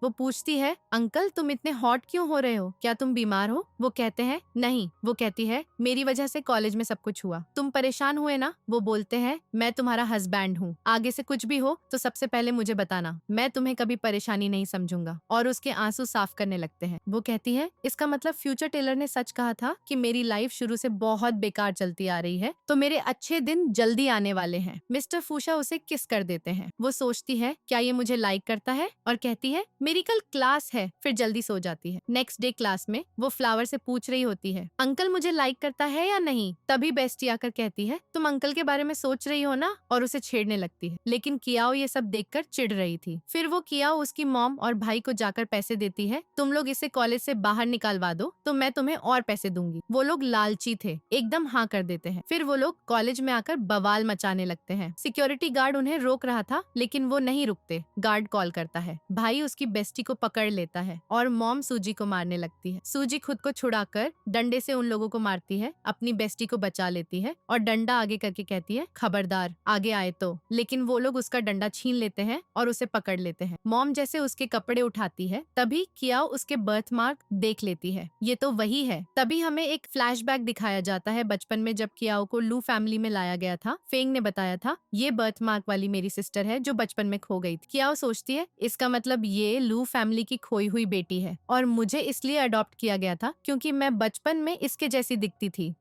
वो पूछती है, अंकल तुम इतने हॉट क्यों हो रहे हो? क्या तुम बीमार हो? वो कहते हैं, नहीं। वो कहती है, मेरी वजह से कॉलेज में सब कुछ हुआ, तुम परेशान हुए ना? वो बोलते हैं, मैं तुम्हारा हस्बैंड हूँ, आगे से कुछ भी हो तो सबसे पहले मुझे बताना, मैं तुम्हें कभी परेशानी नहीं समझूंगा। और उसके आंसू साफ करने लगते हैं। वो कहती है, इसका मतलब फ्यूचर टेलर ने सच कहा था कि मेरी लाइफ शुरू से बहुत बेकार चलती आ रही है, तो मेरे अच्छे दिन जल्दी आने वाले हैं। मिस्टर फूशा उसे किस कर देते हैं। वो सोचती है, क्या ये मुझे लाइक करता है? और कहती है, मेरी कल क्लास है। फिर जल्दी सो जाती है। नेक्स्ट डे क्लास में वो फ्लावर से पूछ रही होती है, अंकल मुझे लाइक करता है या नहीं? तभी बेस्टी आकर कहती है, तुम अंकल के बारे में सोच रही हो ना? और उसे छेड़ने लगती है। लेकिन कियाओ ये सब देखकर चिढ़ रही थी। फिर वो कियाओ उसकी मॉम और भाई को जाकर पैसे देती है, तुम लोग इसे कॉलेज से बाहर निकालवा दो तो मैं तुम्हें और पैसे दूंगी। वो लोग लालची थे, एकदम हाँ कर देते हैं। फिर वो लोग कॉलेज में आकर बवाल मचाने लगते हैं। सिक्योरिटी गार्ड उन्हें रोक रहा था लेकिन वो नहीं रुकते। गार्ड कॉल करता है। भाई उसकी बेस्टी को पकड़ लेता है और मॉम सूजी को मारने लगती है। सूजी खुद को छुड़ाकर डंडे से उन लोगों को मारती है, अपनी बेस्टी को बचा लेती है और डंडा आगे करके कहती है, खबरदार आगे आए तो। लेकिन वो लोग उसका डंडा छीन लेते हैं और उसे पकड़ लेते हैं। मॉम जैसे उसके कपड़े उठाती है तभी कियाओ उसके बर्थ मार्क देख लेती है, ये तो वही है। तभी हमें एक फ्लैशबैक दिखाया जाता है बचपन में जब कियाओ को लू फैमिली में लाया गया था। फेंग ने बताया था, ये बर्थ मार्क वाली मेरी सिस्टर है जो बचपन में खो गई थी। कियाओ सोचती है, इसका मतलब ये लू फैमिली की खोई हुई बेटी है और मुझे इसलिए अडॉप्ट किया गया था क्योंकि मैं बचपन में इसके जैसी दिखती थी।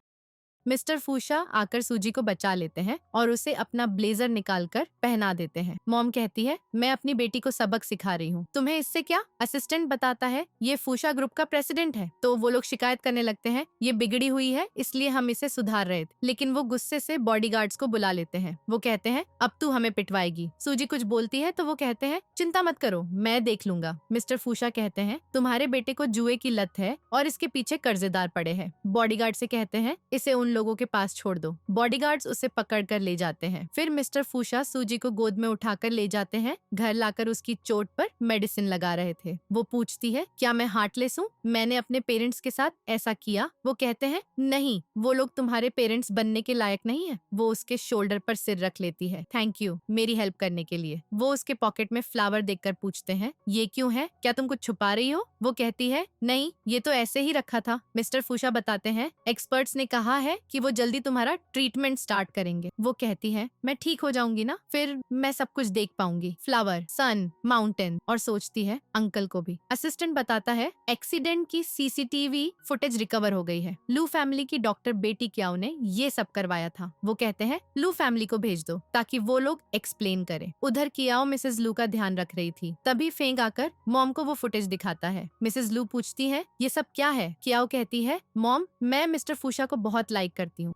मिस्टर फूशा आकर सूजी को बचा लेते हैं और उसे अपना ब्लेजर निकालकर पहना देते हैं। मॉम कहती है, मैं अपनी बेटी को सबक सिखा रही हूँ, तुम्हें इससे क्या? असिस्टेंट बताता है, ये फूशा ग्रुप का प्रेसिडेंट है। तो वो लोग शिकायत करने लगते हैं, ये बिगड़ी हुई है इसलिए हम इसे सुधार रहे थे। लेकिन वो गुस्से से बॉडीगार्ड्स को बुला लेते हैं। वो कहते हैं, अब तू हमें पिटवाएगी। सूजी कुछ बोलती है तो वो कहते हैं, चिंता मत करो, मैं देख लूंगा। मिस्टर फूशा कहते हैं, तुम्हारे बेटे को जुए की लत है और इसके पीछे कर्जेदार पड़े हैं। बॉडीगार्ड से कहते हैं, इसे उन लोगों के पास छोड़ दो। बॉडीगार्ड्स उसे पकड़कर ले जाते हैं। फिर मिस्टर फूशा सूजी को गोद में उठाकर ले जाते हैं। घर लाकर उसकी चोट पर मेडिसिन लगा रहे थे। वो पूछती है, क्या मैं हार्टलेस हूँ? मैंने अपने पेरेंट्स के साथ ऐसा किया? वो कहते हैं, नहीं, वो लोग तुम्हारे पेरेंट्स बनने के लायक नहीं है। वो उसके शोल्डर पर सिर रख लेती है, थैंक यू मेरी हेल्प करने के लिए। वो उसके पॉकेट में फ्लावर देखकर पूछते हैं, ये क्यों है? क्या तुम कुछ छुपा रही हो? वो कहती है, नहीं, ये तो ऐसे ही रखा था। मिस्टर फूशा बताते हैं, एक्सपर्ट्स ने कहा है कि वो जल्दी तुम्हारा ट्रीटमेंट स्टार्ट करेंगे। वो कहती है, मैं ठीक हो जाऊंगी ना, फिर मैं सब कुछ देख पाऊंगी, फ्लावर, सन, माउंटेन। और सोचती है, अंकल को भी। असिस्टेंट बताता है, एक्सीडेंट की सीसीटीवी फुटेज रिकवर हो गई है। लू फैमिली की डॉक्टर बेटी क्याओ ने ये सब करवाया था। वो कहते हैं, लू फैमिली को भेज दो ताकि वो लोग एक्सप्लेन करें। उधर कियाओ मिसेस लू का ध्यान रख रही थी। तभी फेंग आकर मॉम को वो फुटेज दिखाता है। मिसेस लू पूछती है, ये सब क्या है? कियाओ कहती है, मॉम, मैं मिस्टर फूशा को बहुत लाइक करती हूँ।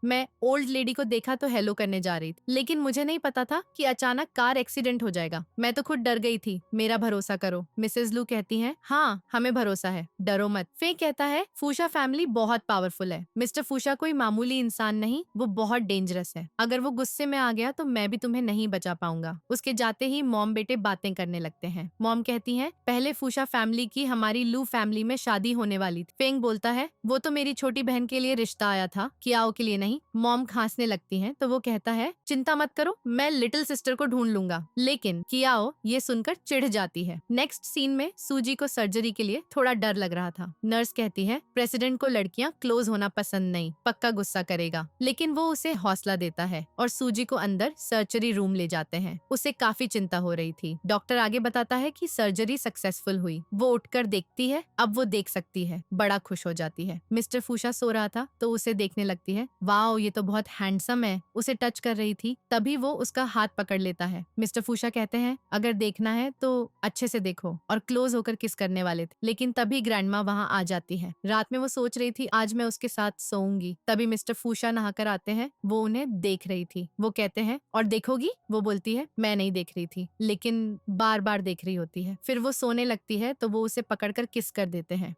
मैं ओल्ड लेडी को देखा तो हेलो करने जा रही थी, लेकिन मुझे नहीं पता था कि अचानक कार एक्सीडेंट हो जाएगा। मैं तो खुद डर गई थी। मेरा भरोसा करो। मिसेस लू कहती हैं, हाँ हमें भरोसा है, डरो मत। फे कहता है, फूशा फैमिली बहुत पावरफुल है। मिस्टर फूशा कोई मामूली इंसान नहीं, वो बहुत डेंजरस है। अगर वो गुस्से में आ गया तो मैं भी तुम्हें नहीं बचा पाऊंगा। उसके जाते ही मॉम बेटे बातें करने लगते हैं। मॉम कहती हैं, पहले फूशा फैमिली की हमारी लू फैमिली में शादी होने वाली थी। फेंग बोलता है, वो तो मेरी छोटी बहन के लिए रिश्ता आया था, कियाओ के लिए नहीं। मॉम खांसने लगती हैं तो वो कहता है, चिंता मत करो, मैं लिटिल सिस्टर को ढूंढ लूंगा। लेकिन कियाओ ये सुनकर चिढ़ जाती है। नेक्स्ट सीन में सूजी को सर्जरी के लिए थोड़ा डर लग रहा था। नर्स कहती है, प्रेसिडेंट को लड़कियां क्लोज होना पसंद नहीं, पक्का गुस्सा करेगा। लेकिन वो उसे हौसला देता है और सूजी को अंदर सर्जरी रूम ले जाते हैं। उसे काफी चिंता हो रही थी। डॉक्टर आगे बताता है कि सर्जरी सक्सेसफुल हुई। वो उठकर देखती है, अब वो देख सकती है, बड़ा खुश हो जाती है। मिस्टर फूशा सो रहा था तो उसे देखने लगती है। वाओ, ये तो बहुत हैंडसम है। उसे टच कर रही थी, तभी वो उसका हाथ पकड़ लेता है। मिस्टर फूशा कहते हैं, अगर देखना है तो अच्छे से देखो, और क्लोज होकर किस करने वाले थे। लेकिन तभी ग्रैंडमा वहाँ आ जाती है। रात में वो सोच रही थी आज मैं उसके साथ सोऊंगी। तभी मिस्टर फूशा नहाकर आते हैं। वो उन्हें देख रही थी। वो कहते हैं, और देखोगी? वो बोलती है, मैं नहीं देख रही थी, लेकिन बार बार देख रही होती है। फिर वो सोने लगती है तो वो उसे पकड़कर किस कर देते हैं।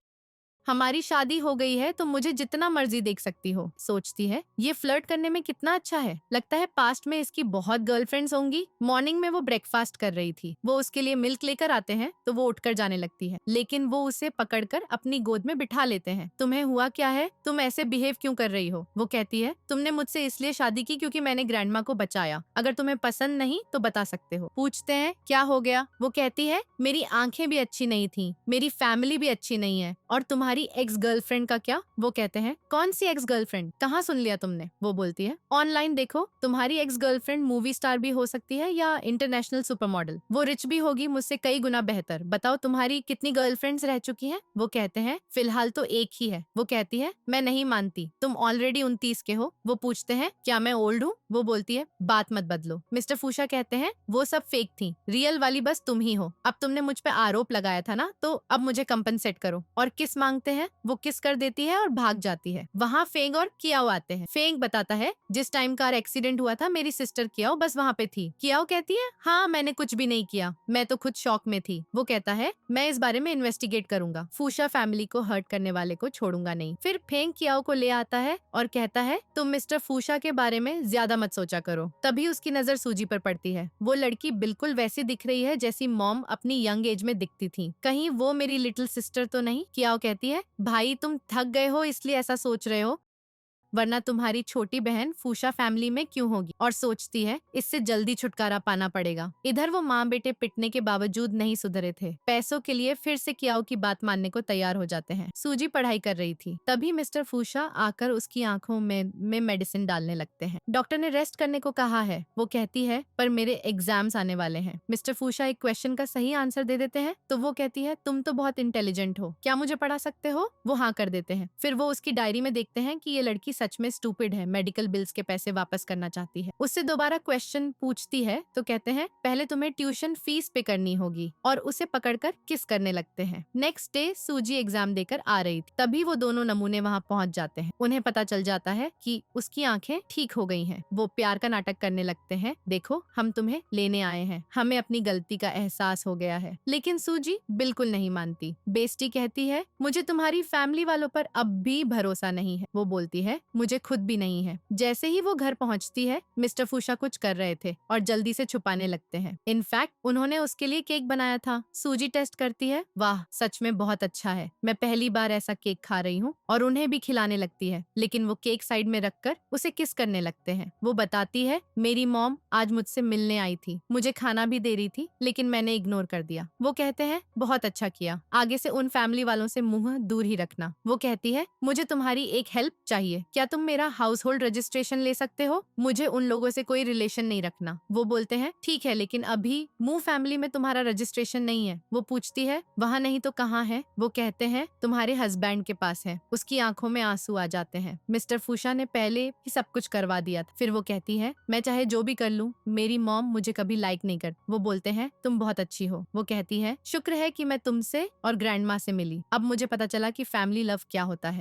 हमारी शादी हो गई है तो मुझे जितना मर्जी देख सकती हो, सोचती है। ये फ्लर्ट करने में कितना अच्छा है। लगता है पास्ट में इसकी बहुत गर्लफ्रेंड्स होंगी। मॉर्निंग में वो ब्रेकफास्ट कर रही थी। वो उसके लिए मिल्क लेकर आते हैं तो वो उठकर जाने लगती है, लेकिन वो उसे पकड़कर अपनी गोद में बिठा लेते हैं। तुम्हें हुआ क्या है? तुम ऐसे बिहेव क्यों कर रही हो? वो कहती है, तुमने मुझसे इसलिए शादी की क्योंकि मैंने ग्रैंडमा को बचाया। अगर तुम्हें पसंद नहीं तो बता सकते हो। पूछते हैं, क्या हो गया? वो कहती है, मेरी आंखें भी अच्छी नहीं थी, मेरी फैमिली भी अच्छी नहीं है, और तुम्हारी एक्स गर्लफ्रेंड का क्या? वो कहते हैं, कौन सी एक्स गर्लफ्रेंड? कहाँ सुन लिया तुमने? वो बोलती है, ऑनलाइन देखो। तुम्हारी एक्स गर्लफ्रेंड मूवी स्टार भी हो सकती है या इंटरनेशनल सुपर मॉडल। वो रिच भी होगी मुझसे कई गुना बेहतर। बताओ तुम्हारी कितनी गर्लफ्रेंड्स रह चुकी हैं? वो कहते हैं, फिलहाल तो एक ही है। वो कहती है, मैं नहीं मानती, तुम ऑलरेडी 29 के हो। वो पूछते हैं, क्या मैं ओल्ड हूँ? वो बोलती है, बात मत बदलो। मिस्टर फूशा कहते हैं, वो सब फेक थी, रियल वाली बस तुम ही हो। अब तुमने मुझ पे आरोप लगाया था ना, तो अब मुझे कंपनसेट करो। और किस मांगते हैं? वो किस कर देती है और भाग जाती है। वहाँ फेंग और कियाओ आते हैं। फेंग बताता है, जिस टाइम कार एक्सीडेंट हुआ था मेरी सिस्टर कियाओ बस वहाँ पे थी। कियाओ कहती है, हाँ मैंने कुछ भी नहीं किया, मैं तो खुद शॉक में थी। वो कहता है, मैं इस बारे में इन्वेस्टिगेट करूंगा, फूशा फैमिली को हर्ट करने वाले को छोड़ूंगा नहीं। फिर फेंग कियाओ को ले आता है और कहता है, तुम मिस्टर फूशा के बारे में ज्यादा मत सोचा करो। तभी उसकी नजर सूजी पर पड़ती है। वो लड़की बिल्कुल वैसी दिख रही है जैसी मॉम अपनी यंग एज में दिखती थी। कहीं वो मेरी लिटिल सिस्टर तो नहीं? कियाओ कहती है, भाई तुम थक गए हो इसलिए ऐसा सोच रहे हो, वरना तुम्हारी छोटी बहन फूशा फैमिली में क्यों होगी? और सोचती है, इससे जल्दी छुटकारा पाना पड़ेगा। इधर वो माँ बेटे पिटने के बावजूद नहीं सुधरे थे। पैसों के लिए फिर से कियाओ की बात मानने को तैयार हो जाते हैं। सूजी पढ़ाई कर रही थी, तभी मिस्टर फूशा आकर उसकी आंखों में मेडिसिन डालने लगते हैं। डॉक्टर ने रेस्ट करने को कहा है। वो कहती है, पर मेरे एग्जाम्स आने वाले हैं। मिस्टर फूशा एक क्वेश्चन का सही आंसर दे देते हैं तो वो कहती है, तुम तो बहुत इंटेलिजेंट हो, क्या मुझे पढ़ा सकते हो? वो हाँ कर देते हैं। फिर वो उसकी डायरी में देखते हैं कि ये लड़की सच में स्टूपिड है, मेडिकल बिल्स के पैसे वापस करना चाहती है। उससे दोबारा क्वेश्चन पूछती है तो कहते हैं, पहले तुम्हें ट्यूशन फीस पे करनी होगी, और उसे पकड़कर किस करने लगते हैं। नेक्स्ट डे सूजी एग्जाम देकर आ रही थी, तभी वो दोनों नमूने वहाँ पहुँच जाते हैं। उन्हें पता चल जाता है कि उसकी आंखें ठीक हो गई हैं। वो प्यार का नाटक करने लगते हैं, देखो हम तुम्हें लेने आए हैं, हमें अपनी गलती का एहसास हो गया है। लेकिन सूजी बिल्कुल नहीं मानती। बेस्टी कहती है, मुझे तुम्हारी फैमिली वालों पर अब भी भरोसा नहीं है। वो बोलती है, मुझे खुद भी नहीं है। जैसे ही वो घर पहुंचती है, मिस्टर फूशा कुछ कर रहे थे और जल्दी से छुपाने लगते हैं। इनफैक्ट उन्होंने उसके लिए केक बनाया था। सूजी टेस्ट करती है, वाह सच में बहुत अच्छा है, मैं पहली बार ऐसा केक खा रही हूँ, और उन्हें भी खिलाने लगती है। लेकिन वो केक साइड में रखकर उसे किस करने लगते हैं। वो बताती है, मेरी मॉम आज मुझसे मिलने आई थी, मुझे खाना भी दे रही थी, लेकिन मैंने इग्नोर कर दिया। वो कहते हैं, बहुत अच्छा किया, आगे से उन फैमिली वालों से मुंह दूर ही रखना। वो कहती है, मुझे तुम्हारी एक हेल्प चाहिए, क्या तुम मेरा हाउस होल्ड रजिस्ट्रेशन ले सकते हो? मुझे उन लोगों से कोई रिलेशन नहीं रखना। वो बोलते हैं, ठीक है, लेकिन अभी मू फैमिली में तुम्हारा रजिस्ट्रेशन नहीं है। वो पूछती है, वहाँ नहीं तो कहाँ है? वो कहते हैं, तुम्हारे हस्बैंड के पास है। उसकी आंखों में आंसू आ जाते हैं। मिस्टर फूशा ने पहले ही सब कुछ करवा दिया था। फिर वो कहती है, मैं चाहे जो भी कर लूँ, मेरी मॉम मुझे कभी लाइक नहीं कर। वो बोलते हैं, तुम बहुत अच्छी हो। वो कहती है, शुक्र है कि मैं तुमसे और ग्रैंडमा से मिली, अब मुझे पता चला कि फैमिली लव क्या होता है।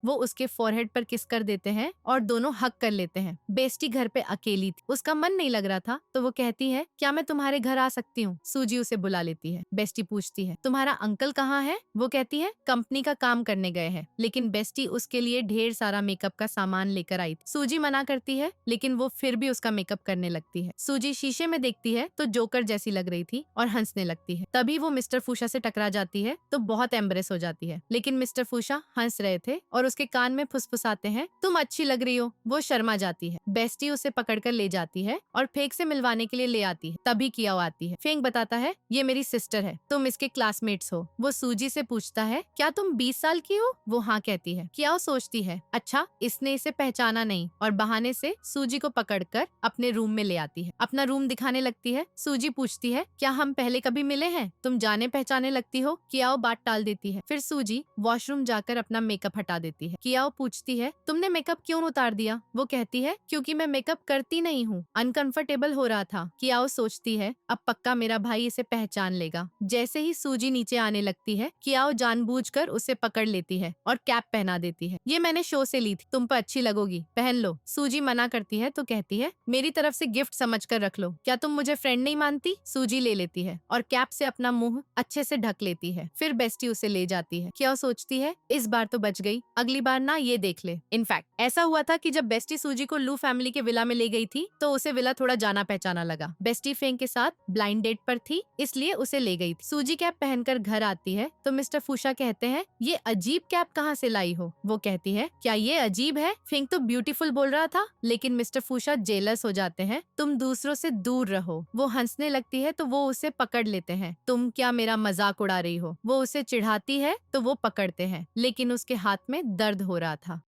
वो उसके फोरहेड पर किस कर देते हैं और दोनों हक कर लेते हैं। बेस्टी घर पे अकेली थी, उसका मन नहीं लग रहा था, तो वो कहती है क्या मैं तुम्हारे घर आ सकती हूँ। सूजी उसे बुला लेती है। बेस्टी पूछती है तुम्हारा अंकल कहाँ है। वो कहती है कंपनी का काम करने गए हैं, लेकिन बेस्टी उसके लिए ढेर सारा मेकअप का सामान लेकर आई थी। सूजी मना करती है, लेकिन वो फिर भी उसका मेकअप करने लगती है। सूजी शीशे में देखती है तो जोकर जैसी लग रही थी और हंसने लगती है। तभी वो मिस्टर फूशा से टकरा जाती है तो बहुत एम्ब्रेस हो जाती है, लेकिन मिस्टर फूशा हंस रहे थे और उसके कान में फुसफुसाते हैं तुम अच्छी लग रही हो। वो शर्मा जाती है। बेस्टी उसे पकड़कर ले जाती है और फेंक से मिलवाने के लिए ले आती है। तभी कियाओ आती है। फेंक बताता है ये मेरी सिस्टर है, तुम इसके क्लासमेट्स हो। वो सूजी से पूछता है क्या तुम 20 साल की हो। वो हाँ कहती है। कियाओ सोचती है अच्छा इसने इसे पहचाना नहीं और बहाने से सूजी को पकड़कर अपने रूम में ले आती है। अपना रूम दिखाने लगती है। सूजी पूछती है क्या हम पहले कभी मिले हैं, तुम जाने पहचाने लगती हो। कियाओ बात टाल देती है। फिर सूजी वॉशरूम जाकर अपना मेकअप हटा देती है। कियाओ पूछती है तुमने मेकअप क्यों उतार दिया। वो कहती है क्योंकि मैं मेकअप करती नहीं हूँ, अनकंफर्टेबल हो रहा था। कियाओ सोचती है अब पक्का मेरा भाई इसे पहचान लेगा। जैसे ही सूजी नीचे आने लगती है, कियाओ जानबूझकर उसे पकड़ लेती है और कैप पहना देती है। ये मैंने शो से ली थी, तुम पर अच्छी लगोगी, पहन लो। सूजी मना करती है तो कहती है मेरी तरफ से गिफ्ट समझकर रख लो, क्या तुम मुझे फ्रेंड नहीं मानती। सूजी ले लेती है और कैप से अपना मुंह अच्छे से ढक लेती है। फिर बेस्टी उसे ले जाती है। कियाओ सोचती है इस बार तो बच गई, अगली बार ना ये देख ले। इनफैक्ट ऐसा हुआ था कि जब बेस्टी सूजी को लू फैमिली के विला में ले गई थी तो उसे विला थोड़ा जाना पहचाना लगा। बेस्टी फेंग के साथ ब्लाइंड डेट पर थी, इसलिए उसे ले गई थी। सूजी कैप पहनकर घर आती है तो मिस्टर फूशा कहते हैं ये अजीब कैप कहाँ से लाई हो। वो कहती है क्या ये अजीब है, फेंग तो ब्यूटीफुल बोल रहा था। लेकिन मिस्टर फूशा जेलस हो जाते हैं, तुम दूसरों से दूर रहो। वो हंसने लगती है तो वो उसे पकड़ लेते हैं। तुम क्या मेरा मजाक उड़ा रही हो। वो उसे चिढ़ाती है तो वो पकड़ते हैं, लेकिन उसके हाथ में दर्द हो रहा था।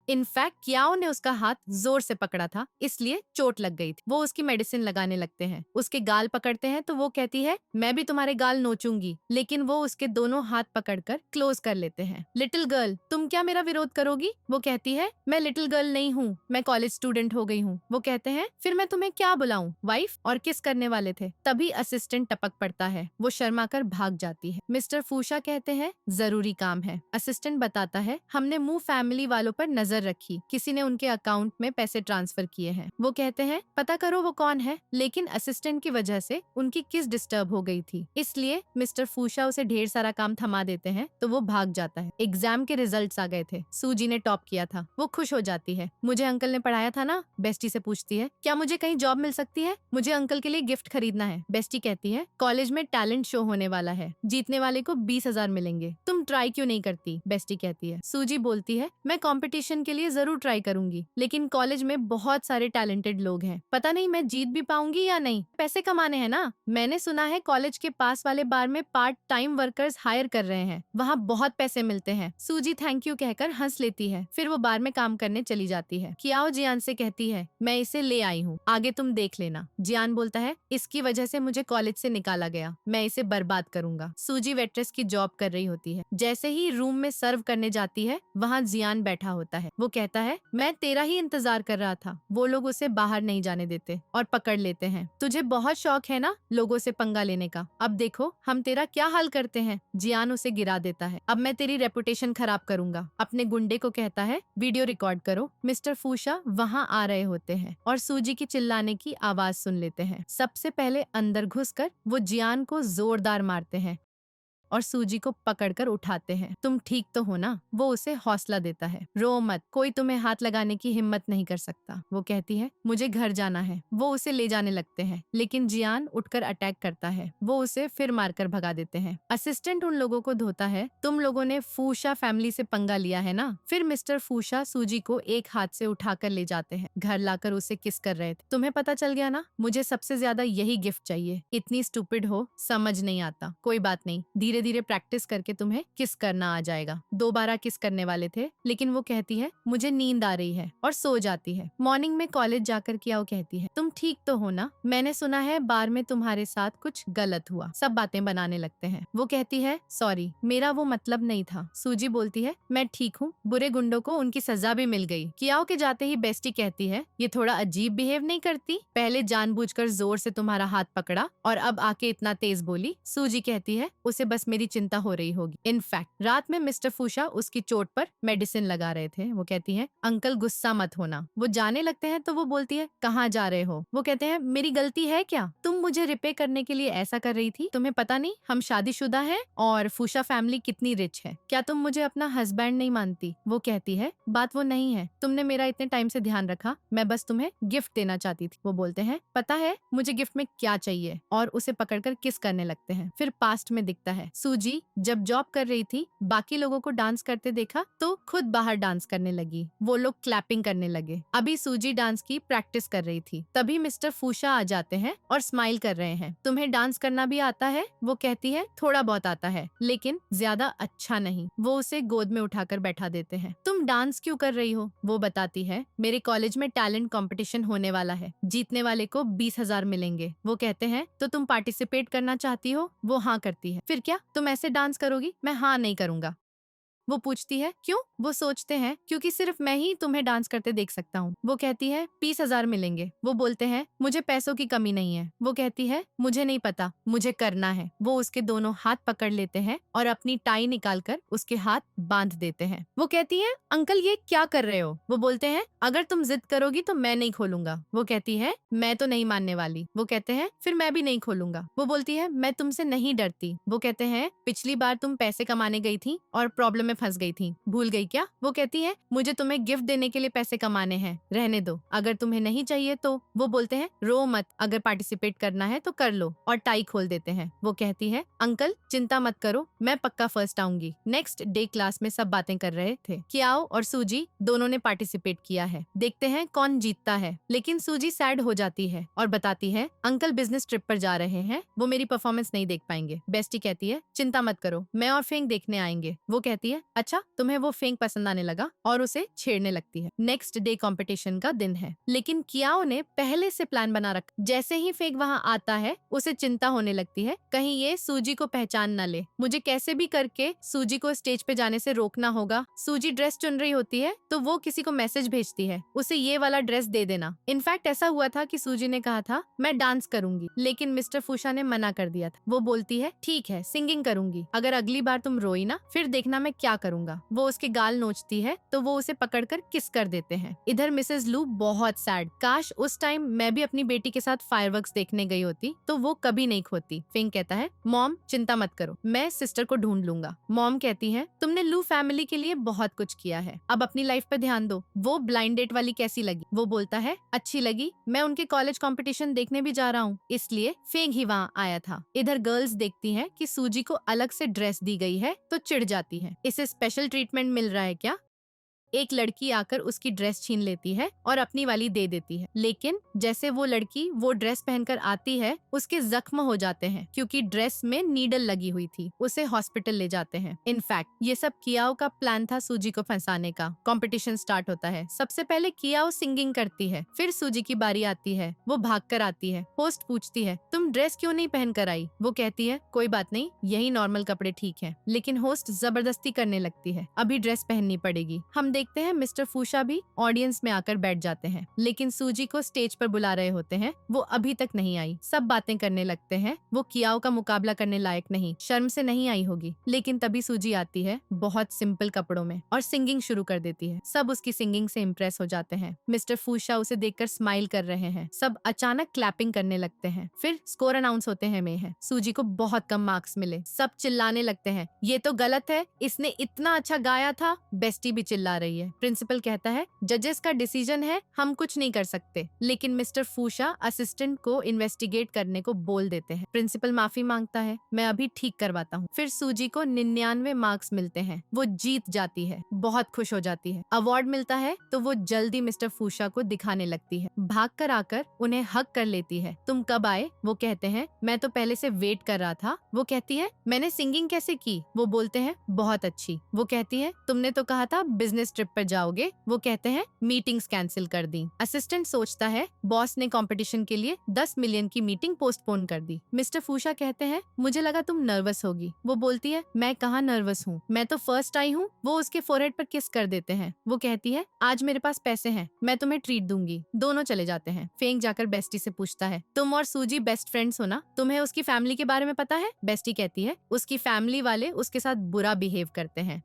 इनफैक्ट कियाओ ने उसका हाथ जोर से पकड़ा था, इसलिए चोट लग गई थी। वो उसकी मेडिसिन लगाने लगते हैं। उसके गाल पकड़ते हैं तो वो कहती है मैं भी तुम्हारे गाल नोचूंगी, लेकिन वो उसके दोनों हाथ पकड़कर क्लोज कर लेते हैं। लिटिल गर्ल तुम क्या मेरा विरोध करोगी। वो कहती है मैं लिटिल गर्ल नहीं हूँ, मैं कॉलेज स्टूडेंट हो गई हूँ। वो कहते हैं फिर मैं तुम्हें क्या बुलाऊं, वाइफ। और किस करने वाले थे। तभी असिस्टेंट टपक पड़ता है। वो शर्मा कर भाग जाती है। मिस्टर फूशा कहते हैं जरूरी काम है। असिस्टेंट बताता है हमने मुंह फैमिली वालों पर नजर रखी, किसी ने उनके अकाउंट में पैसे ट्रांसफर किए हैं। वो कहते हैं पता करो वो कौन है, लेकिन असिस्टेंट की वजह से उनकी किस डिस्टर्ब हो गई थी, इसलिए मिस्टर फूशा उसे ढेर सारा काम थमा देते हैं तो वो भाग जाता है। एग्जाम के रिजल्ट्स आ गए थे, सूजी ने टॉप किया था। वो खुश हो जाती है। मुझे अंकल ने पढ़ाया था ना। बेस्टी से पूछती है क्या मुझे कहीं जॉब मिल सकती है, मुझे अंकल के लिए गिफ्ट खरीदना है। बेस्टी कहती है कॉलेज में टैलेंट शो होने वाला है, जीतने वाले को 20,000 मिलेंगे, तुम ट्राई क्यों नहीं करती। बेस्टी कहती है। सूजी बोलती है मैं कॉम्पिटिशन के लिए जरूर ट्राई करूंगी, लेकिन कॉलेज में बहुत सारे टैलेंटेड लोग हैं, पता नहीं मैं जीत भी पाऊंगी या नहीं। पैसे कमाने हैं ना। मैंने सुना है कॉलेज के पास वाले बार में पार्ट टाइम वर्कर्स हायर कर रहे हैं, वहाँ बहुत पैसे मिलते हैं। सूजी थैंक यू कहकर हंस लेती है। फिर वो बार में काम करने चली जाती है। कियाओ जियान से कहती है मैं इसे ले आई हूँ, आगे तुम देख लेना। जियान बोलता है इसकी वजह से मुझे कॉलेज से निकाला गया, मैं इसे बर्बाद करूंगा। सूजी वेट्रेस की जॉब कर रही होती है। जैसे ही रूम में सर्व करने जाती है, वहाँ जियान बैठा होता है। वो कहता है मैं तेरा ही इंतजार कर रहा था। वो लोग उसे बाहर नहीं जाने देते और पकड़ लेते हैं। तुझे बहुत शौक है ना लोगों से पंगा लेने का, अब देखो हम तेरा क्या हाल करते हैं। जियान उसे गिरा देता है। अब मैं तेरी रेपुटेशन खराब करूंगा। अपने गुंडे को कहता है वीडियो रिकॉर्ड करो। मिस्टर फूशा वहाँ आ रहे होते हैं और सूजी की चिल्लाने की आवाज सुन लेते हैं। सबसे पहले अंदर घुसकर वो जियान को जोरदार मारते हैं और सूजी को पकड़कर उठाते हैं। तुम ठीक तो हो ना। वो उसे हौसला देता है। रो मत, कोई तुम्हें हाथ लगाने की हिम्मत नहीं कर सकता। वो कहती है मुझे घर जाना है। वो उसे ले जाने लगते हैं, लेकिन जियान उठकर अटैक करता है। वो उसे फिर मारकर भगा देते हैं। असिस्टेंट उन लोगों को धोता है तुम लोगों ने फूशा फैमिली से पंगा लिया है ना। फिर मिस्टर फूशा सूजी को एक हाथ से उठाकर ले जाते हैं। घर लाकर उसे किस कर रहे थे। तुम्हें पता चल गया ना, मुझे सबसे ज्यादा यही गिफ्ट चाहिए। इतनी स्टूपिड हो, समझ नहीं आता। कोई बात नहीं, धीरे धीरे प्रैक्टिस करके तुम्हें किस करना आ जाएगा। 2 बार किस करने वाले थे, लेकिन वो कहती है मुझे नींद आ रही है और सो जाती है। मॉर्निंग में कॉलेज जाकर कियाओ कहती है तुम ठीक तो हो ना, मैंने सुना है बार में तुम्हारे साथ कुछ गलत हुआ। सब बातें बनाने लगते हैं। वो कहती है सॉरी, मेरा वो मतलब नहीं था। सूजी बोलती है मैं ठीक हूँ, बुरे गुंडों को उनकी सजा भी मिल गई। कियाओ के जाते ही बेस्टी कहती है ये थोड़ा अजीब बिहेव नहीं करती, पहले जानबूझकर जोर से तुम्हारा हाथ पकड़ा और अब आके इतना तेज बोली। सूजी कहती है उसे बस मेरी चिंता हो रही होगी। इनफैक्ट रात में मिस्टर फूशा उसकी चोट पर मेडिसिन लगा रहे थे। वो कहती है अंकल गुस्सा मत होना। वो जाने लगते हैं तो वो बोलती है कहाँ जा रहे हो? वो कहते हैं मेरी गलती है क्या? तुम मुझे रिपे करने के लिए ऐसा कर रही थी? तुम्हें पता नहीं हम शादीशुदा हैं और फूशा फैमिली कितनी रिच है। क्या तुम मुझे अपना हस्बैंड नहीं मानती? वो कहती है बात वो नहीं है, तुमने मेरा इतने टाइम से ध्यान रखा, मैं बस तुम्हें गिफ्ट देना चाहती थी। वो बोलते हैं पता है मुझे गिफ्ट में क्या चाहिए, और उसे पकड़कर किस करने लगते हैं। फिर पास्ट में दिखता है सूजी जब जॉब कर रही थी, बाकी लोगों को डांस करते देखा तो खुद बाहर डांस करने लगी। वो लोग क्लैपिंग करने लगे। अभी सूजी डांस की प्रैक्टिस कर रही थी, तभी मिस्टर फूशा आ जाते हैं और स्माइल कर रहे हैं। तुम्हें डांस करना भी आता है? वो कहती है थोड़ा बहुत आता है, लेकिन ज्यादा अच्छा नहीं। वो उसे गोद में उठाकर बैठा देते हैं। तुम डांस क्यों कर रही हो? वो बताती है मेरे कॉलेज में टैलेंट कंपटीशन होने वाला है, जीतने वाले को 20,000 मिलेंगे। वो कहते हैं तो तुम पार्टिसिपेट करना चाहती हो? वो हाँ करती है। फिर क्या तुम ऐसे डांस करोगी? मैं हाँ नहीं करूंगा। वो पूछती है क्यों? वो सोचते हैं क्योंकि सिर्फ मैं ही तुम्हें डांस करते देख सकता हूँ। वो कहती है 20,000 मिलेंगे। वो बोलते हैं मुझे पैसों की कमी नहीं है। वो कहती है मुझे नहीं पता, मुझे करना है। वो उसके दोनों हाथ पकड़ लेते हैं और अपनी टाई निकालकर उसके हाथ बांध देते हैं। वो कहती है अंकल ये क्या कर रहे हो? वो बोलते हैं अगर तुम जिद करोगी तो मैं नहीं खोलूंगा। वो कहती है मैं तो नहीं मानने वाली। वो कहते हैं फिर मैं भी नहीं खोलूंगा। वो बोलती है मैं तुमसे नहीं डरती। वो कहते हैं पिछली बार तुम पैसे कमाने गई थी और प्रॉब्लम में फंस गई थी, भूल गई क्या? वो कहती है मुझे तुम्हें गिफ्ट देने के लिए पैसे कमाने हैं, रहने दो, अगर तुम्हें नहीं चाहिए तो। वो बोलते हैं रो मत, अगर पार्टिसिपेट करना है तो कर लो, और टाई खोल देते हैं। वो कहती है अंकल चिंता मत करो, मैं पक्का फर्स्ट आऊंगी। नेक्स्ट डे क्लास में सब बातें कर रहे थे। कियाओ और सूजी दोनों ने पार्टिसिपेट किया है, देखते हैं कौन जीतता है। लेकिन सूजी सैड हो जाती है और बताती है अंकल बिजनेस ट्रिप पर जा रहे हैं, वो मेरी परफॉर्मेंस नहीं देख पाएंगे। बेस्टी कहती है चिंता मत करो, मैं और फेंग देखने आएंगे। वो कहती है अच्छा तुम्हें वो फेंग पसंद आने लगा और उसे छेड़ने लगती है। नेक्स्ट डे कंपटीशन का दिन है, लेकिन कियाओ ने पहले से प्लान बना रखा। जैसे ही फेंग वहाँ आता है उसे चिंता होने लगती है कहीं ये सूजी को पहचान न ले। मुझे कैसे भी करके सूजी को स्टेज पे जाने से रोकना होगा। सूजी ड्रेस चुन रही होती है तो वो किसी को मैसेज भेजती है उसे ये वाला ड्रेस दे देना। इनफैक्ट ऐसा हुआ था कि सूजी ने कहा था मैं डांस करूंगी, लेकिन मिस्टर फूशा ने मना कर दिया था। वो बोलती है ठीक है सिंगिंग करूंगी, अगर अगली बार तुम रोई ना फिर देखना मैं क्या करूंगा। वो उसके गाल नोचती है तो वो उसे पकड़कर किस कर देते हैं। इधर मिसेस लू बहुत सैड, काश उस टाइम मैं भी अपनी बेटी के साथ फायरवर्क्स देखने गई होती तो वो कभी नहीं खोती। फिंग कहता है मॉम चिंता मत करो, मैं सिस्टर को ढूंढ लूंगा। मॉम कहती है तुमने लू फैमिली के लिए बहुत कुछ किया है, अब अपनी लाइफ पे ध्यान दो। वो ब्लाइंड डेट वाली कैसी लगी? वो बोलता है अच्छी लगी, मैं उनके कॉलेज कंपटीशन देखने भी जा रहा हूँ, इसलिए फेंग ही वहाँ आया था। इधर गर्ल्स देखती हैं कि सूजी को अलग से ड्रेस दी गई है तो चिढ़ जाती है, इसे स्पेशल ट्रीटमेंट मिल रहा है क्या? एक लड़की आकर उसकी ड्रेस छीन लेती है और अपनी वाली दे देती है, लेकिन जैसे वो लड़की वो ड्रेस पहनकर आती है उसके जख्म हो जाते हैं क्योंकि ड्रेस में नीडल लगी हुई थी। उसे हॉस्पिटल ले जाते हैं। इनफैक्ट ये सब कियाओ का प्लान था सूजी को फंसाने का। कंपटीशन स्टार्ट होता है। सबसे पहले कियाओ सिंगिंग करती है, फिर सूजी की बारी आती है। वो भागकर आती है। होस्ट पूछती है तुम ड्रेस क्यों नहीं पहन कर आई? वो कहती है कोई बात नहीं, यही नॉर्मल कपड़े ठीक है। लेकिन होस्ट जबरदस्ती करने लगती है, अभी ड्रेस पहननी पड़ेगी। हम देखते हैं मिस्टर फूशा भी ऑडियंस में आकर बैठ जाते हैं, लेकिन सूजी को स्टेज पर बुला रहे होते हैं, वो अभी तक नहीं आई। सब बातें करने लगते हैं, वो कियाओ का मुकाबला करने लायक नहीं, शर्म से नहीं आई होगी। लेकिन तभी सूजी आती है बहुत सिंपल कपड़ों में और सिंगिंग शुरू कर देती है। सब उसकी सिंगिंग से इम्प्रेस हो जाते हैं। मिस्टर फूशा उसे देखकर स्माइल कर रहे हैं। सब अचानक क्लैपिंग करने लगते हैं। फिर स्कोर अनाउंस होते हैं में है। सूजी को बहुत कम मार्क्स मिले। सब चिल्लाने लगते हैं ये तो गलत है, इसने इतना अच्छा गाया था। बेस्टी भी चिल्ला रही है। प्रिंसिपल कहता है जजेस का डिसीजन है, हम कुछ नहीं कर सकते। लेकिन मिस्टर फूशा असिस्टेंट को इन्वेस्टिगेट करने को बोल देते हैं। प्रिंसिपल माफी मांगता है, मैं अभी ठीक करवाता हूँ। फिर सूजी को 99 मार्क्स मिलते हैं। वो जीत जाती है, बहुत खुश हो जाती है। अवार्ड मिलता है तो वो जल्दी मिस्टर फूशा को दिखाने लगती है। भाग कर आकर उन्हें हक कर लेती है। तुम कब आए? वो कहते हैं मैं तो पहले से वेट कर रहा था। वो कहती है मैंने सिंगिंग कैसे की? वो बोलते हैं बहुत अच्छी। वो कहती है तुमने तो कहा था बिजनेस इस ट्रिप पर जाओगे? वो कहते हैं मीटिंग्स कैंसिल कर दी। असिस्टेंट सोचता है बॉस ने कंपटीशन के लिए 10 मिलियन की मीटिंग पोस्टपोन कर दी। मिस्टर फूशा कहते हैं मुझे लगा तुम नर्वस होगी। वो बोलती है मैं कहाँ नर्वस हूँ, मैं तो फर्स्ट आई हूँ। वो उसके फोरहेड पर किस कर देते हैं। वो कहती है आज मेरे पास पैसे हैं, मैं तुम्हें ट्रीट दूंगी। दोनों चले जाते हैं। फेंग जाकर बेस्टी से पूछता है तुम और सूजी बेस्ट फ्रेंड्स हो ना, तुम्हें उसकी फैमिली के बारे में पता है? बेस्टी कहती है उसकी फैमिली वाले उसके साथ बुरा बिहेव करते हैं।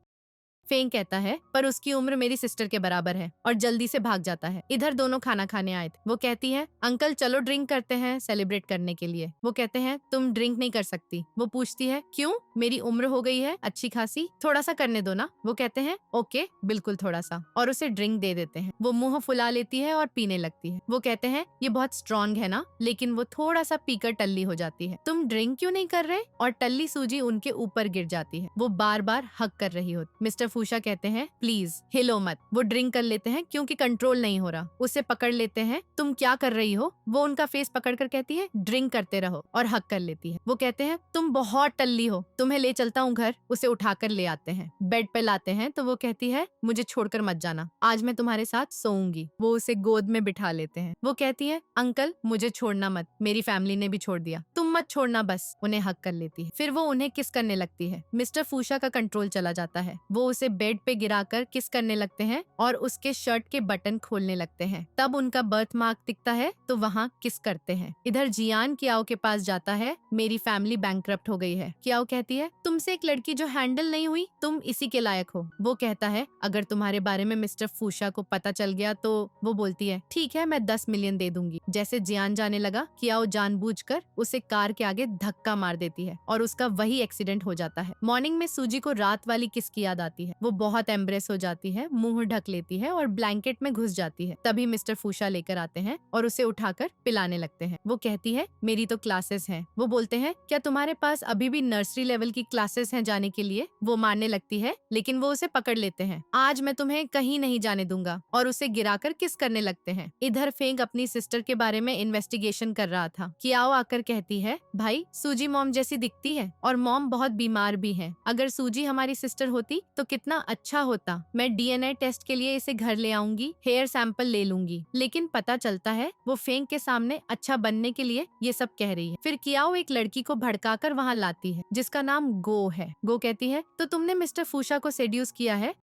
फेंग कहता है पर उसकी उम्र मेरी सिस्टर के बराबर है, और जल्दी से भाग जाता है। इधर दोनों खाना खाने आए थे। वो कहती है अंकल चलो ड्रिंक करते हैं सेलिब्रेट करने के लिए। वो कहते हैं तुम ड्रिंक नहीं कर सकती। वो पूछती है क्यों? मेरी उम्र हो गई है अच्छी खासी, थोड़ा सा करने दो ना। वो कहते हैं ओके बिल्कुल थोड़ा सा, और उसे ड्रिंक दे देते हैं। वो मुंह फुला लेती है और पीने लगती है। वो कहते हैं ये बहुत स्ट्रॉन्ग है ना, लेकिन वो थोड़ा सा पीकर टल्ली हो जाती है। तुम ड्रिंक क्यों नहीं कर रहे? और टल्ली सूजी उनके ऊपर गिर जाती है। वो बार बार हक कर रही होती। मिस्टर फूशा कहते हैं प्लीज हिलो मत। वो ड्रिंक कर लेते हैं क्योंकि कंट्रोल नहीं हो रहा। उसे पकड़ लेते हैं तुम क्या कर रही हो? वो उनका फेस पकड़कर कहती है ड्रिंक करते रहो, और हक कर लेती है। वो कहते हैं तुम बहुत टल्ली हो, तुम्हें ले चलता हूँ घर। उसे उठाकर ले आते हैं, बेड पे लाते हैं तो वो कहती है मुझे छोड़कर मत जाना, आज मैं तुम्हारे साथ सोऊंगी। वो उसे गोद में बिठा लेते हैं। वो कहती है अंकल मुझे छोड़ना मत, मेरी फैमिली ने भी छोड़ दिया, तुम मत छोड़ना बस। उन्हें हक कर लेती है। फिर वो उन्हें किस करने लगती है। मिस्टर फूशा का कंट्रोल चला जाता है। वो उसे बेड पे गिराकर किस करने लगते हैं और उसके शर्ट के बटन खोलने लगते हैं। तब उनका बर्थ मार्क दिखता है तो वहाँ किस करते हैं। इधर जियान कियाओ के पास जाता है, मेरी फैमिली बैंकरप्ट हो गई है। कियाओ कहती है तुमसे एक लड़की जो हैंडल नहीं हुई, तुम इसी के लायक हो। वो कहता है अगर तुम्हारे बारे में मिस्टर फूशा को पता चल गया तो। वो बोलती है ठीक है मैं 10 मिलियन दे दूंगी। जैसे जियान जाने लगा, कियाओ जानबूझकर उसे कार के आगे धक्का मार देती है और उसका वही एक्सीडेंट हो जाता है। मॉर्निंग में सूजी को रात वाली किस की याद आती है। वो बहुत एम्ब्रेस हो जाती है, मुंह ढक लेती है और ब्लैंकेट में घुस जाती है। तभी मिस्टर फूशा लेकर आते हैं और उसे उठाकर पिलाने लगते हैं। वो कहती है मेरी तो क्लासेस हैं। वो बोलते हैं क्या तुम्हारे पास अभी भी नर्सरी लेवल की क्लासेस हैं जाने के लिए? वो मारने लगती है लेकिन वो उसे पकड़ लेते हैं। आज मैं तुम्हें कहीं नहीं जाने दूंगा, और उसे गिराकर किस करने लगते हैं। इधर फेंग अपनी सिस्टर के बारे में इन्वेस्टिगेशन कर रहा था। कियाओ आकर कहती है भाई सूजी मॉम जैसी दिखती है और मॉम बहुत बीमार भी है। अगर सूजी हमारी सिस्टर होती तो कितना अच्छा होता। मैं डीएनए टेस्ट के लिए इसे घर ले आऊंगी, हेयर सैंपल ले लूंगी। लेकिन पता चलता है वो फेंग के सामने अच्छा बनने के लिए ये सब कह रही है। फिर कियाओ एक लड़की को भड़काकर वहाँ लाती है जिसका नाम गो है। गो कहती है तो तुमने मिस्टर फूशा को सेड्यूस किया है?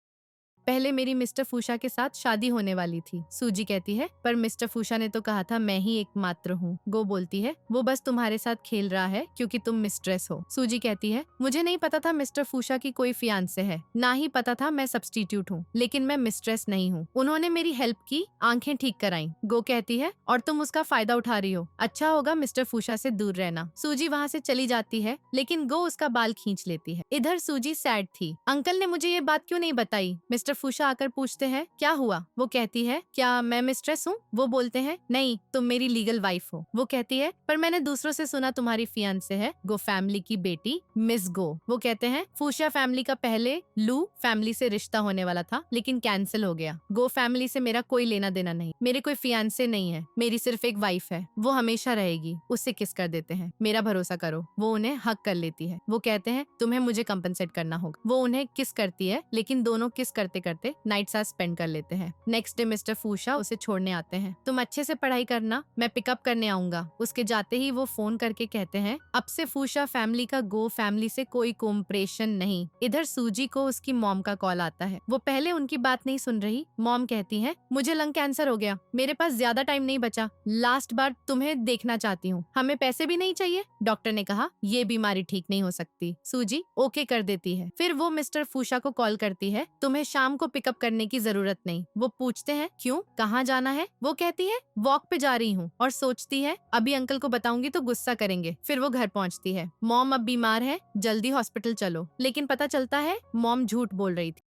पहले मेरी मिस्टर फूशा के साथ शादी होने वाली थी। सूजी कहती है पर मिस्टर फूशा ने तो कहा था मैं ही एकमात्र हूँ। गो बोलती है वो बस तुम्हारे साथ खेल रहा है क्योंकि तुम मिस्ट्रेस हो। सूजी कहती है मुझे नहीं पता था मिस्टर फूशा की कोई फियांसे है, ना ही पता था मैं सब्स्टिट्यूट हूँ, लेकिन मैं मिस्ट्रेस नहीं हूँ। उन्होंने मेरी हेल्प की, आंखें ठीक कराई। गो कहती है और तुम उसका फायदा उठा रही हो, अच्छा होगा मिस्टर फूशा से दूर रहना। सूजी वहाँ से चली जाती है लेकिन गो उसका बाल खींच लेती है। इधर सूजी सैड थी। अंकल ने मुझे ये बात क्यों नहीं बताई? मिस्टर फूशा आकर पूछते हैं क्या हुआ? वो कहती है क्या मैं मिस्ट्रेस हूँ? वो बोलते हैं नहीं तुम मेरी लीगल वाइफ हो। वो कहती है पर मैंने दूसरों से सुना तुम्हारी फियांसे है गो फैमिली की बेटी मिस गो। वो कहते हैं फूशा फैमिली का पहले लू फैमिली से रिश्ता होने वाला था लेकिन कैंसिल हो गया। गो फैमिली से मेरा कोई लेना देना नहीं, मेरे कोई फियांसे नहीं है, मेरी सिर्फ एक वाइफ है, वो हमेशा रहेगी। उससे किस कर देते हैं, मेरा भरोसा करो। वो उन्हें हक कर लेती है। वो कहते हैं तुम्हें मुझे कंपनसेट करना होगा। वो उन्हें किस करती है लेकिन दोनों किस करते करते नाइट साथ स्पेंड कर लेते हैं। नेक्स्ट डे मिस्टर फूशा उसे छोड़ने आते हैं। तुम अच्छे से पढ़ाई करना, मैं पिकअप करने आऊंगा। उसके जाते ही वो फोन करके कहते हैं अब से फूशा फैमिली का गो फैमिली से कोई कोऑपरेशन नहीं। इधर सूजी को उसकी मॉम का कॉल आता है। वो पहले उनकी बात नहीं सुन रही। मॉम कहती है मुझे लंग कैंसर हो गया, मेरे पास ज्यादा टाइम नहीं बचा, लास्ट बार तुम्हें देखना चाहती हूँ, हमें पैसे भी नहीं चाहिए। डॉक्टर ने कहा ये बीमारी ठीक नहीं हो सकती। सूजी ओके कर देती है। फिर वो मिस्टर फूशा को कॉल करती है तुम्हें शाम को पिकअप करने की जरूरत नहीं। वो पूछते हैं क्यों, कहाँ जाना है? वो कहती है वॉक पे जा रही हूँ, और सोचती है अभी अंकल को बताऊंगी तो गुस्सा करेंगे। फिर वो घर पहुँचती है। मॉम अब बीमार है, जल्दी हॉस्पिटल चलो। लेकिन पता चलता है मॉम झूठ बोल रही थी।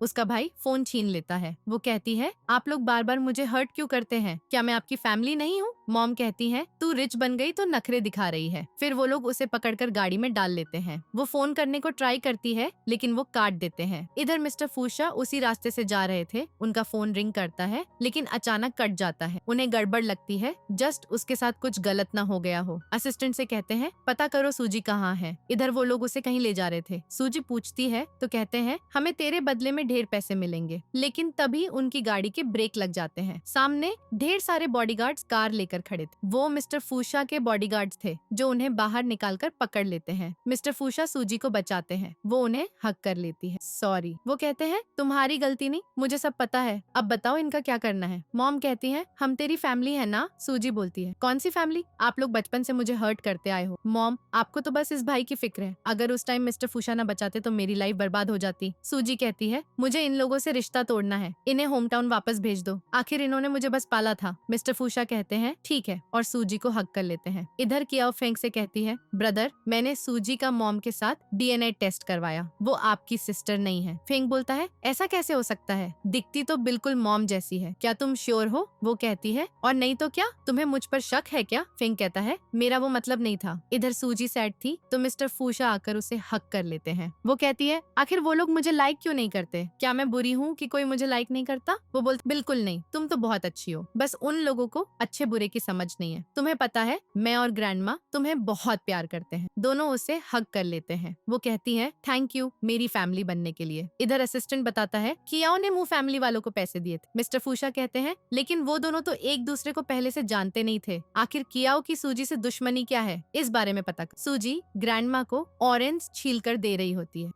उसका भाई फोन छीन लेता है। वो कहती है आप लोग बार बार मुझे हर्ट क्यों करते हैं? क्या मैं आपकी फैमिली नहीं हूँ? मॉम कहती है तू रिच बन गई तो नखरे दिखा रही है। फिर वो लोग उसे पकड़कर गाड़ी में डाल लेते हैं। वो फोन करने को ट्राई करती है लेकिन वो काट देते हैं। इधर मिस्टर फूशा उसी रास्ते से जा रहे थे। उनका फोन रिंग करता है लेकिन अचानक कट जाता है। उन्हें गड़बड़ लगती है, जस्ट उसके साथ कुछ गलत ना हो गया हो। असिस्टेंट से कहते हैं पता करो सूजी कहाँ है। इधर वो लोग उसे कहीं ले जा रहे थे। सूजी पूछती है तो कहते हैं हमें तेरे बदले में ढेर पैसे मिलेंगे। लेकिन तभी उनकी गाड़ी के ब्रेक लग जाते हैं। सामने ढेर सारे बॉडीगार्ड्स कार लेकर खड़े थे। वो मिस्टर फूशा के बॉडीगार्ड्स थे जो उन्हें बाहर निकालकर पकड़ लेते हैं। मिस्टर फूशा सूजी को बचाते हैं। वो उन्हें हक कर लेती है। सॉरी। वो कहते हैं तुम्हारी गलती नहीं, मुझे सब पता है, अब बताओ इनका क्या करना है। मॉम कहती है हम तेरी फैमिली है ना। सूजी बोलती है कौन सी फैमिली, आप लोग बचपन से मुझे हर्ट करते आए हो। मॉम आपको तो बस इस भाई की फिक्र है, अगर उस टाइम मिस्टर फूशा न बचाते तो मेरी लाइफ बर्बाद हो जाती। सूजी कहती है मुझे इन लोगों से रिश्ता तोड़ना है, इन्हें होम टाउन वापस भेज दो, आखिर इन्होंने मुझे बस पाला था। मिस्टर फूशा कहते हैं ठीक है और सूजी को हक कर लेते हैं। इधर कियाओ फेंग से कहती है ब्रदर मैंने सूजी का मॉम के साथ DNA टेस्ट करवाया, वो आपकी सिस्टर नहीं है। फेंग बोलता है ऐसा कैसे हो सकता है, दिखती तो बिल्कुल मॉम जैसी है, क्या तुम श्योर हो। वो कहती है और नहीं तो क्या, तुम्हें मुझ पर शक है क्या। फेंग कहता है मेरा वो मतलब नहीं था। इधर सूजी सैड थी तो मिस्टर फूशा आकर उसे हक कर लेते हैं। वो कहती है आखिर वो लोग मुझे लाइक क्यों नहीं करते, क्या मैं बुरी हूँ कि कोई मुझे लाइक नहीं करता। वो बोलते बिल्कुल नहीं, तुम तो बहुत अच्छी हो, बस उन लोगों को अच्छे बुरे की समझ नहीं है। तुम्हें पता है मैं और ग्रैंडमा तुम्हें बहुत प्यार करते हैं। दोनों उसे हक कर लेते हैं। वो कहती है थैंक यू मेरी फैमिली बनने के लिए। इधर असिस्टेंट बताता है कियाओ ने मुंह फैमिली वालों को पैसे दिए थे। मिस्टर फूशा कहते हैं लेकिन वो दोनों तो एक दूसरे को पहले से जानते नहीं थे, आखिर कियाओ की सूजी से दुश्मनी क्या है, इस बारे में पता। सूजी ग्रैंडमा को ऑरेंज छील कर दे रही होती है।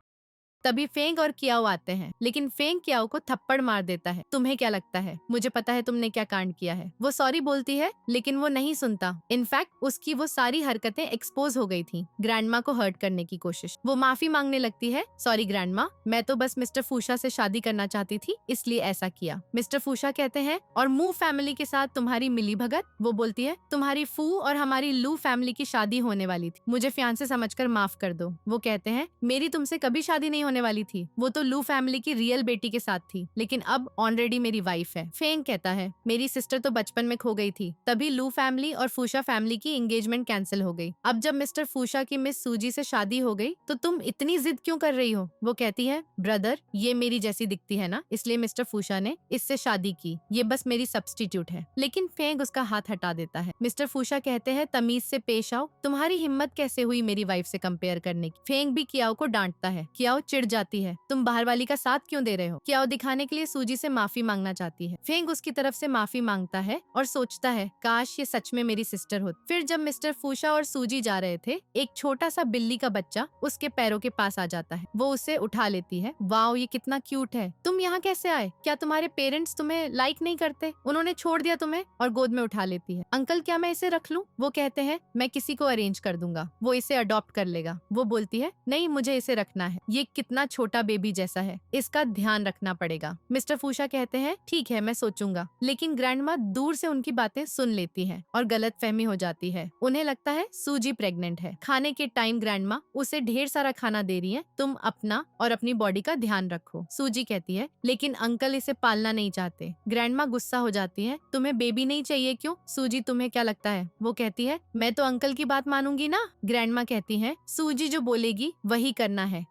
तभी फेंग और कियाओ आते हैं लेकिन फेंग कियाओ को थप्पड़ मार देता है। तुम्हें क्या लगता है, मुझे पता है तुमने क्या कांड किया है। वो सॉरी बोलती है लेकिन वो नहीं सुनता। इनफैक्ट उसकी वो सारी हरकतें एक्सपोज हो गई थी ग्रैंडमा को हर्ट करने की कोशिश। वो माफी मांगने लगती है सॉरी ग्रैंडमा, मैं तो बस मिस्टर फूशा से शादी करना चाहती थी इसलिए ऐसा किया। मिस्टर फूशा कहते हैं और मू फैमिली के साथ तुम्हारी मिली भगत। वो बोलती है तुम्हारी फू और हमारी लू फैमिली की शादी होने वाली थी, मुझे फियांसे समझकर माफ कर दो। वो कहते हैं मेरी तुमसे कभी शादी नहीं होने वाली थी, वो तो लू फैमिली की रियल बेटी के साथ थी, लेकिन अब ऑलरेडी मेरी वाइफ है। फेंग कहता है मेरी सिस्टर तो बचपन में खो गई थी, तभी लू फैमिली और फूशा फैमिली की एंगेजमेंट कैंसिल हो गई। अब जब मिस्टर फूशा की मिस सूजी से शादी हो गई तो तुम इतनी जिद क्यों कर रही हो। वो कहती है ब्रदर ये मेरी जैसी दिखती है ना, इसलिए मिस्टर फूशा ने इससे शादी की, ये बस मेरी सब्स्टिट्यूट है। लेकिन फेंग उसका हाथ हटा देता है। मिस्टर फूशा कहते हैं तमीज से पेश आओ, तुम्हारी हिम्मत कैसे हुई मेरी वाइफ से कंपेयर करने की। फेंग भी कियाओ को डांटता है। कियाओ चिढ़ जाती है, तुम बाहर वाली का साथ क्यों दे रहे हो। कियाओ दिखाने के लिए सूजी से माफी मांगना चाहती है। फेंग उसकी तरफ से माफी मांगता है और सोचता है काश ये सच में मेरी सिस्टर होती। फिर जब मिस्टर फूशा और सूजी जा रहे थे, एक छोटा सा बिल्ली का बच्चा उसके पैरों के पास आ जाता है। वो उसे उठा लेती है। वाओ ये कितना क्यूट है, तुम यहाँ कैसे आए, क्या तुम्हारे पेरेंट्स तुम्हें लाइक नहीं करते, उन्होंने छोड़ दिया तुम्हें। और गोद में उठा लेती है। अंकल क्या मैं इसे रख लूं। वो कहते हैं मैं किसी को अरेंज कर दूंगा, वो इसे अडॉप्ट कर लेगा। वो बोलती है नहीं मुझे इसे रखना है, ये कितना छोटा बेबी जैसा है, इसका ध्यान रखना पड़ेगा। मिस्टर फूशा कहते हैं ठीक है मैं सोचूंगा। लेकिन ग्रैंडमा दूर से उनकी बातें सुन लेती है और गलत फहमी हो जाती है। उन्हें लगता है सूजी प्रेग्नेंट है। खाने के टाइम ग्रैंडमा उसे ढेर सारा खाना दे रही है, तुम अपना और अपनी बॉडी का ध्यान रखो। सूजी कहती है लेकिन अंकल इसे पालना नहीं चाहते। ग्रैंडमा गुस्सा हो जाती है, तुम्हें बेबी नहीं चाहिए क्यों। सूजी तुम्हें क्या लगता है। वो कहती है मैं तो अंकल की बात मानूंगी ना। ग्रैंडमा कहती है सूजी जो बोलेगी वही करना है,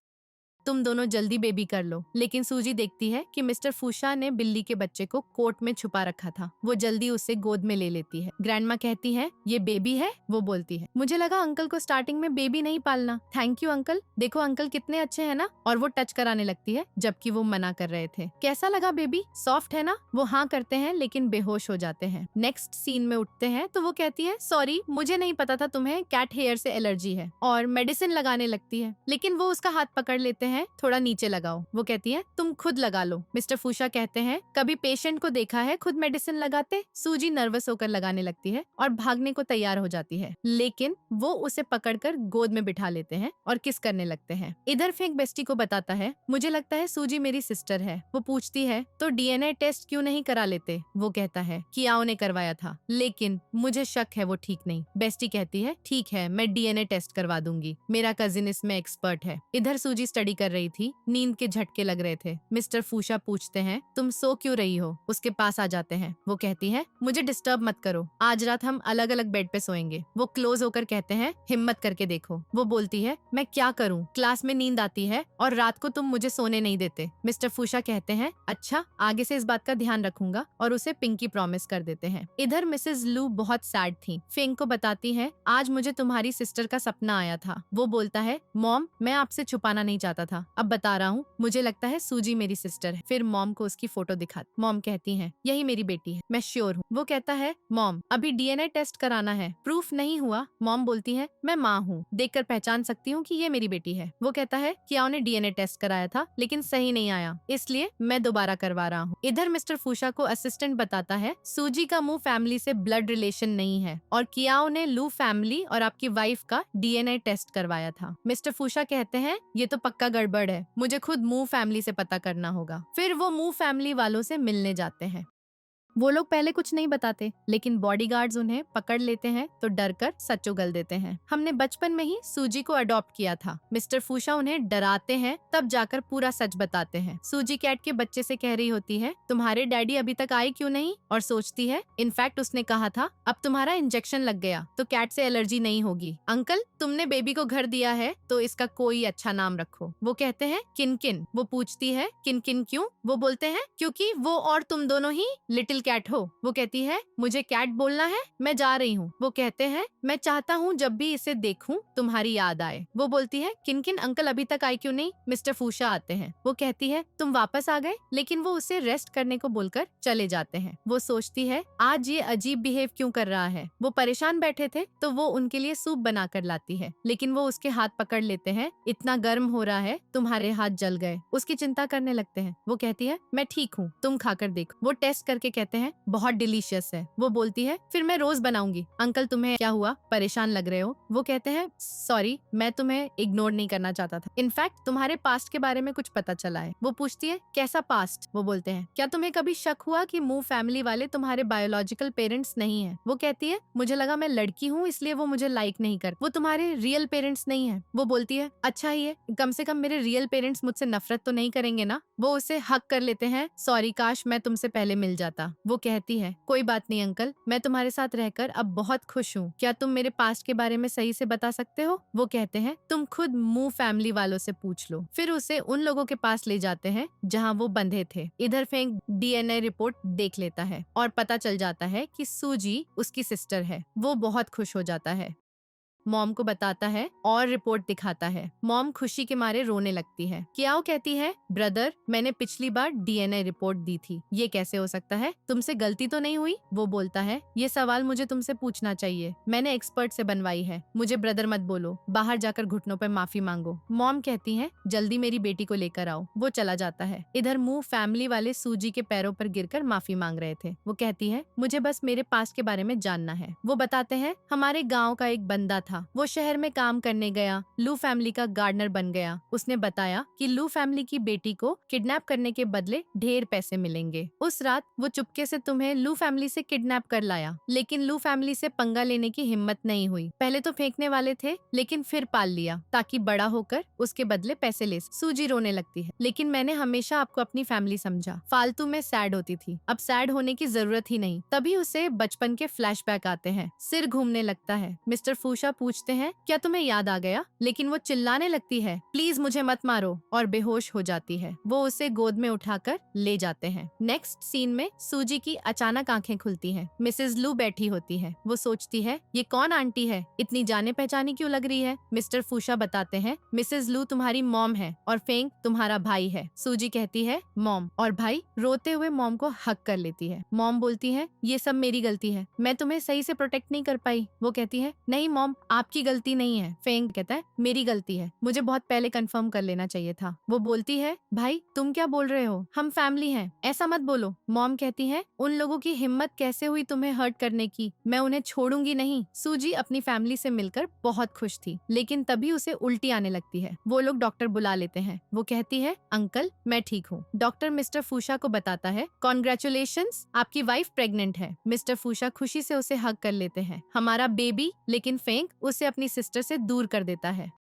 तुम दोनों जल्दी बेबी कर लो। लेकिन सूजी देखती है कि मिस्टर फूशा ने बिल्ली के बच्चे को कोट में छुपा रखा था। वो जल्दी उसे गोद में ले लेती है। ग्रैंडमा कहती है ये बेबी है। वो बोलती है मुझे लगा अंकल को स्टार्टिंग में बेबी नहीं पालना। थैंक यू अंकल, देखो अंकल कितने अच्छे हैं ना। और वो टच कराने लगती है जबकि वो मना कर रहे थे। कैसा लगा बेबी, सॉफ्ट है ना। वो हाँ करते हैं लेकिन बेहोश हो जाते हैं। नेक्स्ट सीन में उठते हैं तो वो कहती है सॉरी मुझे नहीं पता था तुम्हें कैट हेयर से एलर्जी है, और मेडिसिन लगाने लगती है। लेकिन वो उसका हाथ पकड़ लेते हैं, थोड़ा नीचे लगाओ। वो कहती है तुम खुद लगा लो। मिस्टर फूशा कहते हैं कभी पेशेंट को देखा है खुद मेडिसिन लगाते। सूजी नर्वस होकर लगाने लगती है और भागने को तैयार हो जाती है, लेकिन वो उसे पकड़कर गोद में बिठा लेते हैं और किस करने लगते हैं। इधर फेंक बेस्टी को बताता है मुझे लगता है सूजी मेरी सिस्टर है। वो पूछती है तो DNA टेस्ट क्यों नहीं करा लेते। वो कहता है कियाओ ने करवाया था, लेकिन मुझे शक है वो ठीक नहीं। बेस्टी कहती है ठीक है मैं DNA टेस्ट करवा दूंगी, मेरा कजिन इसमें एक्सपर्ट है। इधर सूजी स्टडी कर रही थी, नींद के झटके लग रहे थे। मिस्टर फूशा पूछते हैं, तुम सो क्यों रही हो? उसके पास आ जाते हैं। वो कहती है, मुझे डिस्टर्ब मत करो, आज रात हम अलग अलग बेड पे सोएंगे। वो क्लोज होकर कहते हैं, हिम्मत करके देखो। वो बोलती है, मैं क्या करूं, क्लास में नींद आती है और रात को तुम मुझे सोने नहीं देते। मिस्टर फूशा कहते हैं, अच्छा, आगे से इस बात का ध्यान रखूंगा, और उसे पिंकी प्रॉमिस कर देते हैं। इधर मिसेस लू बहुत सैड थी। फेंग को बताती है, आज मुझे तुम्हारी सिस्टर का सपना आया था। वो बोलता है, मॉम, मैं आपसे छुपाना नहीं चाहता था, अब बता रहा हूँ, मुझे लगता है सूजी मेरी सिस्टर है। फिर मॉम को उसकी फोटो दिखा। मॉम कहती है, यही मेरी बेटी है, मैं श्योर हूँ। वो कहता है, मॉम, अभी डीएनए टेस्ट कराना है, प्रूफ नहीं हुआ। मॉम बोलती है, मैं माँ हूँ, देखकर पहचान सकती हूँ कि ये मेरी बेटी है। वो कहता है, क्या उन्हें डीएनए टेस्ट कराया था लेकिन सही नहीं आया, इसलिए मैं दोबारा करवा रहा हूँ। इधर मिस्टर फूशा को असिस्टेंट बताता है, सूजी का मुंह फैमिली से ब्लड रिलेशन नहीं है और कियाओ ने लू फैमिली और आपकी वाइफ का डीएनए टेस्ट करवाया था। मिस्टर फूशा कहते हैं, ये तो पक्का गड़बड़ है, मुझे खुद मुंह फैमिली से पता करना होगा। फिर वो मुंह फैमिली वालों से मिलने जाते हैं। वो लोग पहले कुछ नहीं बताते, लेकिन बॉडीगार्ड्स उन्हें पकड़ लेते हैं तो डर कर सच उगल देते हैं। हमने बचपन में ही सूजी को अडॉप्ट किया था। मिस्टर फूशा उन्हें डराते हैं, तब जाकर पूरा सच बताते हैं। सूजी कैट के बच्चे से कह रही होती है, तुम्हारे डैडी अभी तक आए क्यों नहीं? और सोचती है, इनफैक्ट उसने कहा था, अब तुम्हारा इंजेक्शन लग गया तो कैट से एलर्जी नहीं होगी। अंकल, तुमने बेबी को घर दिया है तो इसका कोई अच्छा नाम रखो। वो कहते हैं, किनकिन। वो पूछती है, किनकिन क्यों? वो बोलते हैं, क्योंकि वो और तुम दोनों ही लिटिल कैट हो। वो कहती है, मुझे कैट बोलना है, मैं जा रही हूँ। वो कहते हैं, मैं चाहता हूँ जब भी इसे देखूं तुम्हारी याद आए। वो बोलती है, किनकिन अंकल अभी तक आए क्यों नहीं? मिस्टर फूशा आते हैं। वो कहती है, तुम वापस आ गए, लेकिन वो उसे रेस्ट करने को बोलकर चले जाते हैं। वो सोचती है, आज ये अजीब बिहेव क्यों कर रहा है। वो परेशान बैठे थे तो वो उनके लिए सूप बना कर लाती है, लेकिन वो उसके हाथ पकड़ लेते हैं, इतना गर्म हो रहा है, तुम्हारे हाथ जल गए। उसकी चिंता करने लगते हैं। वो कहती है, मैं ठीक हूँ, तुम खाकर देखो। वो टेस्ट करके कहते हैं, बहुत डिलीशियस है। वो बोलती है, फिर मैं रोज बनाऊंगी। अंकल, तुम्हें क्या हुआ, परेशान लग रहे हो? वो कहते हैं, सॉरी, मैं तुम्हें इग्नोर नहीं करना चाहता था, इनफैक्ट तुम्हारे पास्ट के बारे में कुछ पता चला है। वो पूछती है, कैसा पास्ट? वो बोलते हैं, क्या तुम्हें कभी शक हुआ कि मूव फैमिली वाले तुम्हारे बायोलॉजिकल पेरेंट्स नहीं है? वो कहती है, मुझे लगा मैं लड़की हूँ इसलिए वो मुझे लाइक नहीं कर, वो तुम्हारे रियल पेरेंट्स नहीं है। वो बोलती है, अच्छा ही है, कम से कम मेरे रियल पेरेंट्स मुझसे नफरत तो नहीं करेंगे ना। वो उसे हक कर लेते हैं, सॉरी, काश मैं तुमसे पहले मिल जाता। वो कहती है, कोई बात नहीं अंकल, मैं तुम्हारे साथ रहकर अब बहुत खुश हूँ, क्या तुम मेरे पास्ट के बारे में सही से बता सकते हो? वो कहते हैं, तुम खुद मूव फैमिली वालों से पूछ लो। फिर उसे उन लोगों के पास ले जाते हैं जहाँ वो बंधे थे। इधर फेंग डीएनए रिपोर्ट देख लेता है और पता चल जाता है कि सूजी उसकी सिस्टर है। वो बहुत खुश हो जाता है, मॉम को बताता है और रिपोर्ट दिखाता है। मॉम खुशी के मारे रोने लगती है। कियाओ कहती है, ब्रदर, मैंने पिछली बार डीएनए रिपोर्ट दी थी, ये कैसे हो सकता है? तुमसे गलती तो नहीं हुई? वो बोलता है, ये सवाल मुझे तुमसे पूछना चाहिए, मैंने एक्सपर्ट से बनवाई है, मुझे ब्रदर मत बोलो, बाहर जाकर घुटनों पर माफी मांगो। मॉम कहती है, जल्दी मेरी बेटी को लेकर आओ। वो चला जाता है। इधर मुंह फैमिली वाले सूजी के पैरों पर गिरकर माफी मांग रहे थे। वो कहती है, मुझे बस मेरे पास्ट के बारे में जानना है। वो बताते हैं, हमारे गाँव का एक बंदा था, वो शहर में काम करने गया, लू फैमिली का गार्डनर बन गया। उसने बताया कि लू फैमिली की बेटी को किडनैप करने के बदले ढेर पैसे मिलेंगे। उस रात वो चुपके से तुम्हें लू फैमिली से किडनैप कर लाया, लेकिन लू फैमिली से पंगा लेने की हिम्मत नहीं हुई। पहले तो फेंकने वाले थे, लेकिन फिर पाल लिया ताकि बड़ा होकर उसके बदले पैसे ले। सूजी रोने लगती है, लेकिन मैंने हमेशा आपको अपनी फैमिली समझा, फालतू में सैड होती थी, अब सैड होने की जरूरत ही नहीं। तभी उसे बचपन के फ्लैशबैक आते हैं, सिर घूमने लगता है। मिस्टर फूशा पूछते हैं, क्या तुम्हें याद आ गया? लेकिन वो चिल्लाने लगती है, प्लीज मुझे मत मारो, और बेहोश हो जाती है। वो उसे गोद में उठाकर ले जाते हैं। नेक्स्ट सीन में सूजी की अचानक आंखें खुलती हैं। मिसेस लू बैठी होती है। वो सोचती है, ये कौन आंटी है, इतनी जाने पहचानी क्यों लग रही है? मिस्टर फूशा बताते हैं, मिसेस लू तुम्हारी मॉम है और फेंग तुम्हारा भाई है। सूजी कहती है, मॉम और भाई? रोते हुए मॉम को हक कर लेती है। मॉम बोलती है, ये सब मेरी गलती है, मैं तुम्हें सही से प्रोटेक्ट नहीं कर पाई। वो कहती है, नहीं मॉम, आपकी गलती नहीं है। फेंग कहता है, मेरी गलती है, मुझे बहुत पहले कंफर्म कर लेना चाहिए था। वो बोलती है, भाई तुम क्या बोल रहे हो, हम फैमिली हैं, ऐसा मत बोलो। मॉम कहती है, उन लोगों की हिम्मत कैसे हुई तुम्हें हर्ट करने की, मैं उन्हें छोड़ूंगी नहीं। सूजी अपनी फैमिली से मिलकर बहुत खुश थी, लेकिन तभी उसे उल्टी आने लगती है। वो लोग डॉक्टर बुला लेते हैं। वो कहती है, अंकल मैं ठीक हूँ। डॉक्टर मिस्टर फूशा को बताता है, कॉन्ग्रेचुलेशंस, आपकी वाइफ प्रेग्नेंट है। मिस्टर फूशा खुशी से उसे हग कर लेते हैं, हमारा बेबी। लेकिन फेंग उसे अपनी सिस्टर से दूर कर देता है।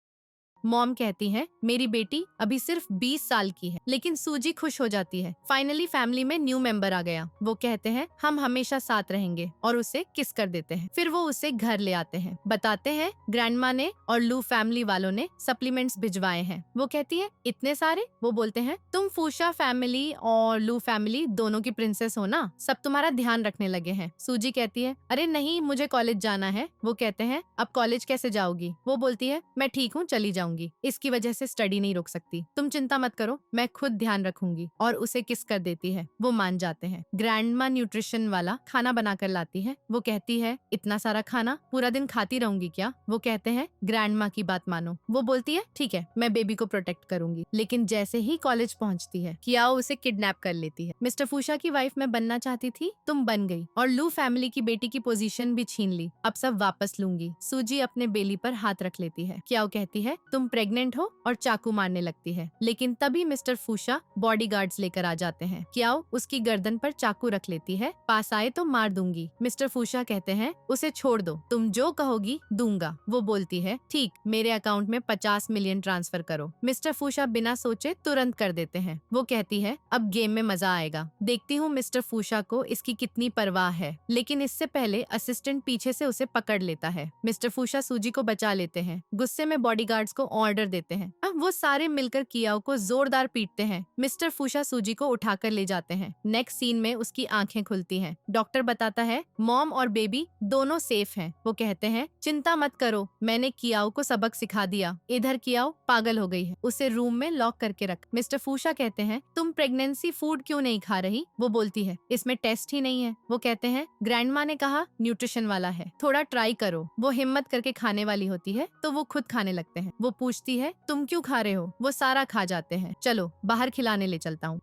मॉम कहती है मेरी बेटी अभी सिर्फ 20 साल की है, लेकिन सूजी खुश हो जाती है। फाइनली फैमिली में न्यू मेंबर आ गया। वो कहते हैं हम हमेशा साथ रहेंगे और उसे किस कर देते हैं। फिर वो उसे घर ले आते हैं। बताते हैं ग्रैंडमा ने और लू फैमिली वालों ने सप्लीमेंट्स भिजवाए हैं। वो कहती है इतने सारे? वो बोलते हैं तुम फूशा फैमिली और लू फैमिली दोनों की प्रिंसेस हो ना, सब तुम्हारा ध्यान रखने लगे हैं। सूजी कहती है अरे नहीं, मुझे कॉलेज जाना है। वो कहते हैं अब कॉलेज कैसे जाओगी? वो बोलती है मैं ठीक हूँ, चली जाऊंगी। इसकी वजह से स्टडी नहीं रुक सकती, तुम चिंता मत करो, मैं खुद ध्यान रखूंगी। और उसे किस कर देती है। वो मान जाते हैं। ग्रैंडमा न्यूट्रिशन वाला खाना बना कर लाती है। वो कहती है इतना सारा खाना पूरा दिन खाती रहूंगी क्या? वो कहते हैं ग्रैंडमा की बात मानो। वो बोलती है ठीक है, मैं बेबी को प्रोटेक्ट करूंगी। लेकिन जैसे ही कॉलेज पहुंचती है, कियाओ उसे किडनैप कर लेती है। मिस्टर फूशा की वाइफ मैं बनना चाहती थी, तुम बन गई, और लू फैमिली की बेटी की पोजीशन भी छीन ली। अब सब वापस लूंगी। सूजी अपने बेली पर हाथ रख लेती है। कियाओ कहती है तुम प्रेग्नेंट हो, और चाकू मारने लगती है। लेकिन तभी मिस्टर फूशा बॉडीगार्ड्स लेकर आ जाते हैं। कियाओ उसकी गर्दन पर चाकू रख लेती है, पास आए तो मार दूंगी। मिस्टर फूशा कहते हैं उसे छोड़ दो, तुम जो कहोगी दूंगा। वो बोलती है ठीक, मेरे अकाउंट में 50 मिलियन ट्रांसफर करो। मिस्टर फूशा बिना सोचे तुरंत कर देते हैं। वो कहती है अब गेम में मजा आएगा, देखती हूँ मिस्टर फूशा को इसकी कितनी परवाह है। लेकिन इससे पहले असिस्टेंट पीछे से उसे पकड़ लेता है। मिस्टर फूशा सूजी को बचा लेते हैं। गुस्से में बॉडीगार्ड्स को ऑर्डर देते हैं। अब वो सारे मिलकर कियाओ को जोरदार पीटते हैं। मिस्टर फूशा सूजी को उठाकर ले जाते हैं। नेक्स्ट सीन में उसकी आंखें खुलती हैं। डॉक्टर बताता है मॉम और बेबी दोनों सेफ हैं। वो कहते हैं चिंता मत करो, मैंने कियाओ को सबक सिखा दिया। इधर कियाओ पागल हो गई है, उसे रूम में लॉक करके रख। मिस्टर फूशा कहते हैं तुम प्रेगनेंसी फूड क्यों नहीं खा रही? वो बोलती है इसमें टेस्ट ही नहीं है। वो कहते हैं ग्रैंडमा ने कहा न्यूट्रिशन वाला है, थोड़ा ट्राई करो। वो हिम्मत करके खाने वाली होती है तो वो खुद खाने लगते हैं। वो पूछती है तुम क्यों खा रहे हो? वो सारा खा जाते हैं। चलो बाहर खिलाने ले चलता हूँ।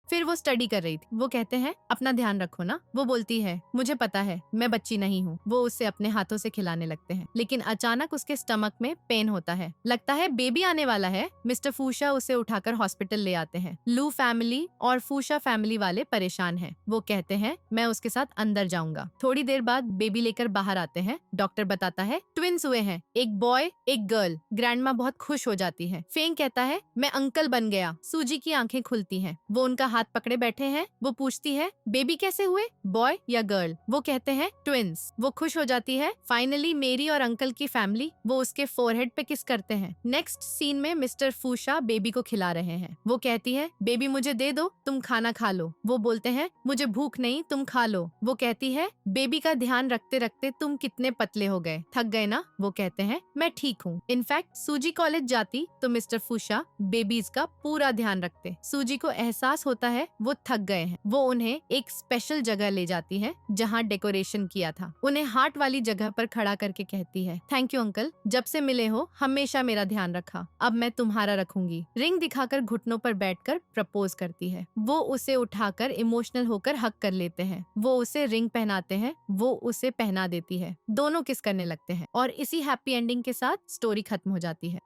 फिर वो स्टडी कर रही थी। वो कहते हैं अपना ध्यान रखो ना। वो बोलती है मुझे पता है, मैं बच्ची नहीं हूँ। वो उसे अपने हाथों से खिलाने लगते हैं। लेकिन अचानक उसके स्टमक में पेन होता है, लगता है बेबी आने वाला है। मिस्टर फूशा उसे उठाकर हॉस्पिटल ले आते हैं। लू फैमिली और फूशा फैमिली वाले परेशान हैं। वो कहते हैं मैं उसके साथ अंदर जाऊंगा। थोड़ी देर बाद बेबी लेकर बाहर आते हैं। डॉक्टर बताता है ट्विंस हुए हैं, एक बॉय एक गर्ल। ग्रैंडमा बहुत खुश हो जाती है। फेंग कहता है मैं अंकल बन गया। सूजी की आंखें खुलती हैं। वो उनका हाथ पकड़े बैठे हैं। वो पूछती है बेबी कैसे हुए, बॉय या गर्ल? वो कहते हैं ट्विंस। वो खुश हो जाती है, फाइनली मेरी और अंकल की फैमिली। वो उसके फोरहेड पे किस करते हैं। नेक्स्ट सीन में मिस्टर फूशा बेबी को खिला रहे हैं। वो कहती है बेबी मुझे दे दो, तुम खाना खा लो। वो बोलते हैं मुझे भूख नहीं, तुम खा लो। वो कहती है बेबी का ध्यान रखते रखते तुम कितने पतले हो गए, थक गए ना? वो कहते हैं मैं ठीक हूँ। इनफैक्ट सूजी कॉलेज जाती तो मिस्टर फूशा बेबीज का पूरा ध्यान रखते। सूजी को एहसास होता है वो थक गए हैं। वो उन्हें एक स्पेशल जगह ले जाती है जहाँ डेकोरेशन किया था। उन्हें हार्ट वाली जगह पर खड़ा करके कहती है थैंक यू अंकल, जब से मिले हो हमेशा मेरा ध्यान रखा, अब मैं तुम्हारा रखूंगी। रिंग दिखाकर घुटनों पर बैठकर प्रपोज करती है। वो उसे उठाकर इमोशनल होकर हक कर लेते हैं। वो उसे रिंग पहनाते हैं, वो उसे पहना देती है। दोनों किस करने लगते हैं और इसी हैप्पी एंडिंग के साथ स्टोरी खत्म हो जाती है।